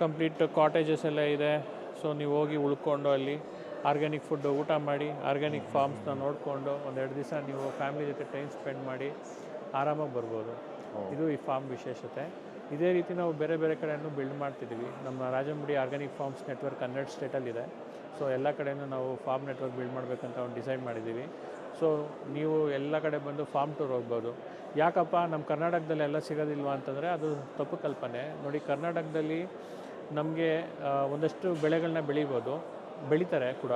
ಕಂಪ್ಲೀಟ್ ಕಾಟೇಜಸ್ ಎಲ್ಲ ಇದೆ. ಸೊ ನೀವು ಹೋಗಿ ಉಳ್ಕೊಂಡು ಅಲ್ಲಿ ಆರ್ಗ್ಯಾನಿಕ್ ಫುಡ್ಡು ಊಟ ಮಾಡಿ ಆರ್ಗ್ಯಾನಿಕ್ ಫಾರ್ಮ್ಸ್ನ ನೋಡಿಕೊಂಡು ಒಂದೆರಡು ದಿವಸ ನೀವು ಫ್ಯಾಮಿಲಿ ಜೊತೆ ಟೈಮ್ ಸ್ಪೆಂಡ್ ಮಾಡಿ ಆರಾಮಾಗಿ ಬರ್ಬೋದು. ಇದು ಈ ಫಾರ್ಮ್ ವಿಶೇಷತೆ. ಇದೇ ರೀತಿ ನಾವು ಬೇರೆ ಬೇರೆ ಕಡೆಯೂ ಬಿಲ್ಡ್ ಮಾಡ್ತಿದ್ದೀವಿ. ನಮ್ಮ ರಾಜಂಬಡಿ ಆರ್ಗ್ಯಾನಿಕ್ ಫಾರ್ಮ್ಸ್ ನೆಟ್ವರ್ಕ್ 12 ಸ್ಟೇಟಲ್ಲಿದೆ. ಸೊ ಎಲ್ಲ ಕಡೆಯೂ ನಾವು ಫಾರ್ಮ್ ನೆಟ್ವರ್ಕ್ ಬಿಲ್ಡ್ ಮಾಡಬೇಕಂತ ಒಂದು ಡಿಸೈಡ್ ಮಾಡಿದ್ದೀವಿ. ಸೊ ನೀವು ಎಲ್ಲ ಕಡೆ ಬಂದು ಫಾರ್ಮ್ ಟೂರ್ ಹೋಗ್ಬೋದು. ಯಾಕಪ್ಪ ನಮ್ಮ ಕರ್ನಾಟಕದಲ್ಲಿ ಎಲ್ಲ ಸಿಗೋದಿಲ್ವಾ ಅಂತಂದರೆ ಅದು ತಪ್ಪು ಕಲ್ಪನೆ. ನೋಡಿ, ಕರ್ನಾಟಕದಲ್ಲಿ ನಮಗೆ ಒಂದಷ್ಟು ಬೆಳೆಗಳನ್ನ ಬೆಳೀತಾರೆ ಕೂಡ.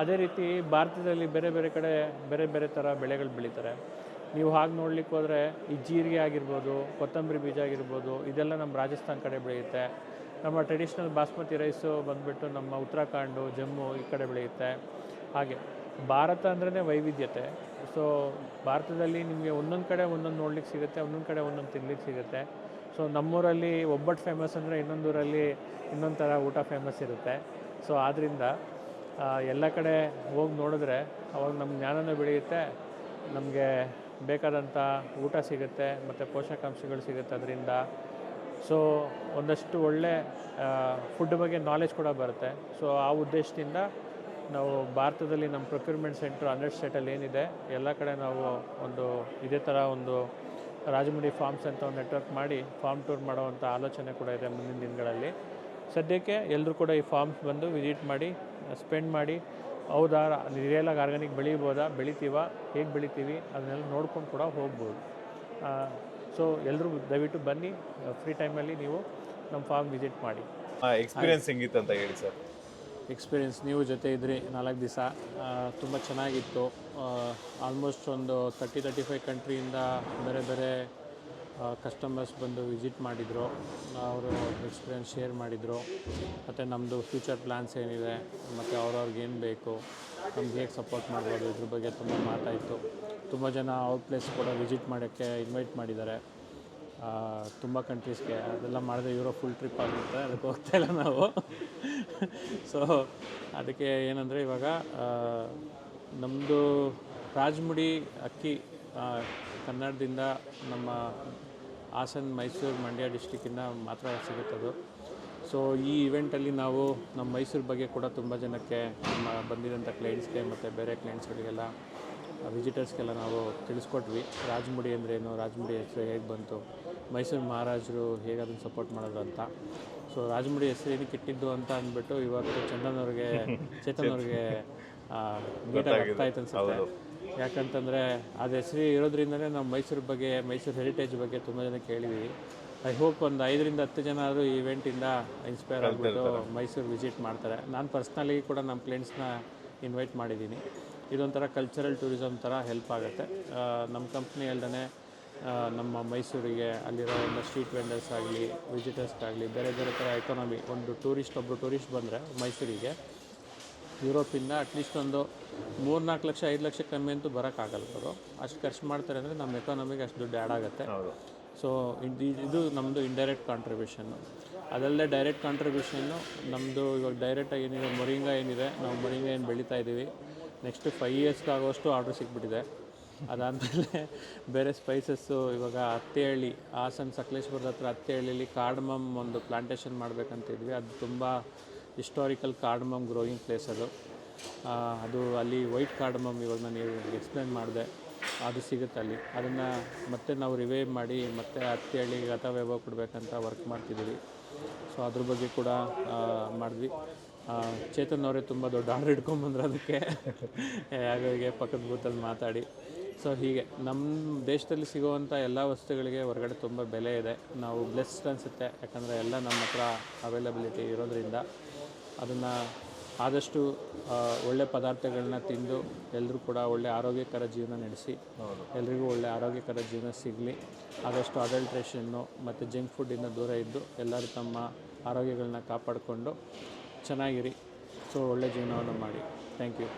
ಅದೇ ರೀತಿ ಭಾರತದಲ್ಲಿ ಬೇರೆ ಬೇರೆ ಕಡೆ ಬೇರೆ ಬೇರೆ ಥರ ಬೆಳೆಗಳು ಬೆಳೀತಾರೆ. ನೀವು ಹಾಗೆ ನೋಡ್ಲಿಕ್ಕೆ ಹೋದರೆ ಈ ಜೀರಿಗೆ ಆಗಿರ್ಬೋದು, ಕೊತ್ತಂಬರಿ ಬೀಜ ಆಗಿರ್ಬೋದು, ಇದೆಲ್ಲ ನಮ್ಮ ರಾಜಸ್ಥಾನ ಕಡೆ ಬೆಳೆಯುತ್ತೆ. ನಮ್ಮ ಟ್ರೆಡಿಷ್ನಲ್ ಬಾಸ್ಮತಿ ರೈಸು ಬಂದುಬಿಟ್ಟು ನಮ್ಮ ಉತ್ತರಾಖಂಡು, ಜಮ್ಮು ಈ ಕಡೆ ಬೆಳೆಯುತ್ತೆ. ಹಾಗೆ ಭಾರತ ಅಂದ್ರೇ ವೈವಿಧ್ಯತೆ. ಸೊ ಭಾರತದಲ್ಲಿ ನಿಮಗೆ ಒಂದೊಂದು ಕಡೆ ಒಂದೊಂದು ನೋಡ್ಲಿಕ್ಕೆ ಸಿಗುತ್ತೆ, ಒಂದೊಂದು ಕಡೆ ಒಂದೊಂದು ತಿನ್ಲಿಕ್ಕೆ ಸಿಗುತ್ತೆ. ಸೊ ನಮ್ಮೂರಲ್ಲಿ ಒಬ್ಬಟ್ಟು ಫೇಮಸ್ ಅಂದರೆ ಇನ್ನೊಂದೂರಲ್ಲಿ ಇನ್ನೊಂದು ಥರ ಊಟ ಫೇಮಸ್ ಇರುತ್ತೆ. ಸೊ ಆದ್ದರಿಂದ ಎಲ್ಲ ಕಡೆ ಹೋಗಿ ನೋಡಿದ್ರೆ ಅವಾಗ ನಮ್ಮ ಜ್ಞಾನನೂ ಬೆಳೆಯುತ್ತೆ, ನಮಗೆ ಬೇಕಾದಂಥ ಊಟ ಸಿಗುತ್ತೆ ಮತ್ತು ಪೋಷಕಾಂಶಗಳು ಸಿಗುತ್ತೆ ಅದರಿಂದ. ಸೊ ಒಂದಷ್ಟು ಒಳ್ಳೆ ಫುಡ್ ಬಗ್ಗೆ ನಾಲೆಜ್ ಕೂಡ ಬರುತ್ತೆ. ಸೊ ಆ ಉದ್ದೇಶದಿಂದ ನಾವು ಭಾರತದಲ್ಲಿ ನಮ್ಮ ಪ್ರೊಕ್ಯೂರ್ಮೆಂಟ್ ಸೆಂಟ್ರ್ 12 ಸ್ಟೇಟಲ್ಲಿ ಏನಿದೆ ಎಲ್ಲ ಕಡೆ ನಾವು ಒಂದು ಇದೇ ಥರ ಒಂದು ರಾಜಮುಡಿ ಫಾರ್ಮ್ಸ್ ಅಂತ ಒಂದು ನೆಟ್ವರ್ಕ್ ಮಾಡಿ ಫಾರ್ಮ್ ಟೂರ್ ಮಾಡೋವಂಥ ಆಲೋಚನೆ ಕೂಡ ಇದೆ ಮುಂದಿನ ದಿನಗಳಲ್ಲಿ. ಸದ್ಯಕ್ಕೆ ಎಲ್ಲರೂ ಕೂಡ ಈ ಫಾರ್ಮ್ಸ್ ಬಂದು ವಿಸಿಟ್ ಮಾಡಿ ಸ್ಪೆಂಡ್ ಮಾಡಿ, ಹೌದಾ ರಿಯಲಾಗಿ ಆರ್ಗ್ಯಾನಿಕ್ ಬೆಳಿತೀವ, ಹೇಗೆ ಬೆಳಿತೀವಿ ಅದನ್ನೆಲ್ಲ ನೋಡ್ಕೊಂಡು ಕೂಡ ಹೋಗ್ಬೋದು. ಸೊ ಎಲ್ಲರೂ ದಯವಿಟ್ಟು ಬನ್ನಿ, ಫ್ರೀ ಟೈಮಲ್ಲಿ ನೀವು ನಮ್ಮ ಫಾರ್ಮ್ ವಿಸಿಟ್ ಮಾಡಿ. ಎಕ್ಸ್ಪೀರಿಯನ್ಸ್ ಹೆಂಗಿತ್ತು ಅಂತ ಹೇಳಿ ಸರ್. ಎಕ್ಸ್ಪೀರಿಯೆನ್ಸ್ ನೀವು ಜೊತೆ ಇದ್ರಿ 4 ದಿವಸ, ತುಂಬ ಚೆನ್ನಾಗಿತ್ತು. ಆಲ್ಮೋಸ್ಟ್ ಒಂದು 30-35 ಕಂಟ್ರಿಯಿಂದ ಬೇರೆ ಬೇರೆ ಕಸ್ಟಮರ್ಸ್ ಬಂದು ವಿಸಿಟ್ ಮಾಡಿದರು. ಅವರು ಎಕ್ಸ್ಪೀರಿಯೆನ್ಸ್ ಶೇರ್ ಮಾಡಿದರು. ಮತ್ತು ನಮ್ಮದು ಫ್ಯೂಚರ್ ಪ್ಲ್ಯಾನ್ಸ್ ಏನಿದೆ ಮತ್ತು ಅವ್ರವ್ರಿಗೆ ಏನು ಬೇಕು, ನಮ್ಗೆ ಹೇಗೆ ಸಪೋರ್ಟ್ ಮಾಡ್ಬೋದು, ಇದ್ರ ಬಗ್ಗೆ ತುಂಬ ಮಾತಾಯಿತು. ತುಂಬ ಜನ ಔಟ್ ಪ್ಲೇಸ್ ಕೂಡ ವಿಸಿಟ್ ಮಾಡೋಕ್ಕೆ ಇನ್ವೈಟ್ ಮಾಡಿದ್ದಾರೆ, ತುಂಬ ಕಂಟ್ರೀಸ್ಗೆ. ಅದೆಲ್ಲ ಮಾಡಿದ್ರೆ ಇವರೋ ಫುಲ್ ಟ್ರಿಪ್ ಆಗುತ್ತೆ, ಅದಕ್ಕೆ ಹೋಗ್ತಾಯಿಲ್ಲ ನಾವು. ಸೊ ಅದಕ್ಕೆ ಏನಂದರೆ ಇವಾಗ ನಮ್ಮದು ರಾಜಮುಡಿ ಅಕ್ಕಿ ಕನ್ನಡದಿಂದ ನಮ್ಮ ಹಾಸನ, ಮೈಸೂರು, ಮಂಡ್ಯ ಡಿಸ್ಟಿಕ್ಕಿಂದ ಮಾತ್ರ ಸಿಗುತ್ತದು. ಸೊ ಈ ಇವೆಂಟಲ್ಲಿ ನಾವು ನಮ್ಮ ಮೈಸೂರು ಬಗ್ಗೆ ಕೂಡ ತುಂಬ ಜನಕ್ಕೆ ನಮ್ಮ ಬಂದಿರೋಂಥ ಕ್ಲೈಂಟ್ಸ್ಗೆ ಮತ್ತು ಬೇರೆ ಕ್ಲೈಂಟ್ಸ್ಗಳಿಗೆಲ್ಲ ವಿಸಿಟರ್ಸ್ಗೆಲ್ಲ ನಾವು ತಿಳಿಸ್ಕೊಟ್ವಿ. ರಾಜಮುಡಿ ಅಂದ್ರೇನು, ರಾಜಮುಡಿ ಹೆಸರು ಹೇಗೆ ಬಂತು, ಮೈಸೂರು ಮಹಾರಾಜರು ಹೇಗೆ ಅದನ್ನು ಸಪೋರ್ಟ್ ಮಾಡೋದು ಅಂತ. ಸೊ ರಾಜಮುಡಿ ಹೆಸರು ಏನಕ್ಕೆ ಇಟ್ಟಿದ್ದು ಅಂತ ಅಂದ್ಬಿಟ್ಟು ಇವತ್ತು ಚೇತನ್ ಅವ್ರಿಗೆ ನೀಟಾಗಿ ಅರ್ಥ ಆಯ್ತು ಅನ್ಸುತ್ತೆ. ಯಾಕಂತಂದರೆ ಅದು ಹೆಸರು ಇರೋದ್ರಿಂದಲೇ ನಾವು ಮೈಸೂರು ಬಗ್ಗೆ, ಮೈಸೂರು ಹೆರಿಟೇಜ್ ಬಗ್ಗೆ ತುಂಬ ಜನ ಕೇಳಿದ್ದೀವಿ. ಐ ಹೋಪ್ ಒಂದು 5-10 ಜನ ಆದರೂ ಈ ಇವೆಂಟಿಂದ ಇನ್ಸ್ಪೈರ್ ಆಗಿಬಿಟ್ಟು ಮೈಸೂರು ವಿಸಿಟ್ ಮಾಡ್ತಾರೆ. ನಾನು ಪರ್ಸ್ನಲಿ ಕೂಡ ನಮ್ಮ ಕ್ಲೈಂಟ್ಸ್ನ ಇನ್ವೈಟ್ ಮಾಡಿದ್ದೀನಿ. ಇದೊಂಥರ ಕಲ್ಚರಲ್ ಟೂರಿಸಮ್ ಥರ ಹೆಲ್ಪ್ ಆಗುತ್ತೆ. ನಮ್ಮ ಕಂಪ್ನಿ ಅಲ್ಲದೆ ನಮ್ಮ ಮೈಸೂರಿಗೆ ಅಲ್ಲಿರೋ ಒಂದು ಸ್ಟ್ರೀಟ್ ವೆಂಡರ್ಸ್ ಆಗಲಿ, ವಿಸಿಟರ್ಸ್ಗಾಗಲಿ, ಬೇರೆ ಬೇರೆ ಥರ ಎಕಾನಮಿ, ಒಬ್ಬರು ಟೂರಿಸ್ಟ್ ಬಂದರೆ ಮೈಸೂರಿಗೆ ಯುರೋಪಿಂದ ಅಟ್ಲೀಸ್ಟ್ ಒಂದು 3-4 ಲಕ್ಷ 5 ಲಕ್ಷ ಕಮ್ಮಿ ಅಂತೂ ಬರೋಕ್ಕಾಗಲ್ಲ. ಅವರು ಅಷ್ಟು ಖರ್ಚು ಮಾಡ್ತಾರೆ ಅಂದರೆ ನಮ್ಮ ಎಕಾನಮಿಗೆ ಅಷ್ಟು ದುಡ್ಡು ಆ್ಯಡ್ ಆಗುತ್ತೆ. ಸೊ ಇದು ನಮ್ಮದು ಇಂಡೈರೆಕ್ಟ್ ಕಾಂಟ್ರಿಬ್ಯೂಷನ್ನು. ಅದಲ್ಲದೆ ಡೈರೆಕ್ಟ್ ಕಾಂಟ್ರಿಬ್ಯೂಷನ್ನು ನಮ್ಮದು ಇವಾಗ ಡೈರೆಕ್ಟಾಗಿ ಏನಿದೆ ಮೊರಿಂಗಾ ಏನಿದೆ, ನಾವು ಮೊರಿಂಗಾ ಏನು ಬೆಳೀತಾ ಇದ್ದೀವಿ, ನೆಕ್ಸ್ಟ್ 5 ಇಯರ್ಸ್ಗಾಗುವಷ್ಟು ಆರ್ಡ್ರ್ ಸಿಕ್ಬಿಟ್ಟಿದೆ. ಅದಾದಮೇಲೆ ಬೇರೆ ಸ್ಪೈಸಸ್ಸು, ಇವಾಗ ಹತ್ತಿಹಳ್ಳಿ, ಹಾಸನ ಸಕಲೇಶ್ಪುರದ ಹತ್ರ ಹತ್ತಿಹಳ್ಳಿಲಿ ಕಾರ್ಡಮಮ್ ಒಂದು ಪ್ಲಾಂಟೇಷನ್ ಮಾಡಬೇಕಂತಿದ್ವಿ. ಅದು ತುಂಬ ಹಿಸ್ಟಾರಿಕಲ್ ಕಾರ್ಡಮಮ್ ಗ್ರೋಯಿಂಗ್ ಪ್ಲೇಸ್ ಅದು ಅಲ್ಲಿ ವೈಟ್ ಕಾರ್ಡಮಮ್ ಇವಾಗ ನಾನು ಎಕ್ಸ್ಪ್ಲೇನ್ ಮಾಡಿದೆ, ಅದು ಸಿಗುತ್ತೆ ಅಲ್ಲಿ. ಅದನ್ನು ಮತ್ತೆ ನಾವು ರಿವೈವ್ ಮಾಡಿ ಮತ್ತೆ ಹತ್ತಿಹಳ್ಳಿಗೆ ಗತವೈಭವ ಕೊಡಬೇಕಂತ ವರ್ಕ್ ಮಾಡ್ತಿದ್ದೀವಿ. ಸೊ ಅದ್ರ ಬಗ್ಗೆ ಕೂಡ ಮಾಡಿದ್ವಿ. ಚೇತನ್ ಅವರೇ ತುಂಬ ದೊಡ್ಡ ಆರ್ಡರ್ ಇಟ್ಕೊಂಬಂದ್ರೆ ಅದಕ್ಕೆ ಹಾಗಾಗಿ ಪಕ್ಕದ ಬೂತಲ್ಲಿ ಮಾತಾಡಿ. ಸೊ ಹೀಗೆ ನಮ್ಮ ದೇಶದಲ್ಲಿ ಸಿಗುವಂಥ ಎಲ್ಲ ವಸ್ತುಗಳಿಗೆ ಹೊರಗಡೆ ತುಂಬ ಬೆಲೆ ಇದೆ. ನಾವು ಬ್ಲೆಸ್ಡ್ ಅನಿಸುತ್ತೆ, ಯಾಕಂದರೆ ಎಲ್ಲ ನಮ್ಮ ಹತ್ರ ಅವೈಲಬಿಲಿಟಿ ಇರೋದ್ರಿಂದ ಅದನ್ನು ಆದಷ್ಟು ಒಳ್ಳೆ ಪದಾರ್ಥಗಳನ್ನ ತಿಂದು ಎಲ್ಲರೂ ಕೂಡ ಒಳ್ಳೆ ಆರೋಗ್ಯಕರ ಜೀವನ ನಡೆಸಿ, ಎಲ್ರಿಗೂ ಒಳ್ಳೆ ಆರೋಗ್ಯಕರ ಜೀವನ ಸಿಗಲಿ. ಆದಷ್ಟು ಅಡಲ್ಟ್ರೇಷನ್ನು ಮತ್ತು ಜಂಕ್ ಫುಡ್ಡಿಂದ ದೂರ ಇದ್ದು ಎಲ್ಲರೂ ತಮ್ಮ ಆರೋಗ್ಯಗಳನ್ನ ಕಾಪಾಡಿಕೊಂಡು ಚೆನ್ನಾಗಿರಿ. ಸೊ ಒಳ್ಳೆ ಜೀವನವನ್ನು ಮಾಡಿ. Thank you.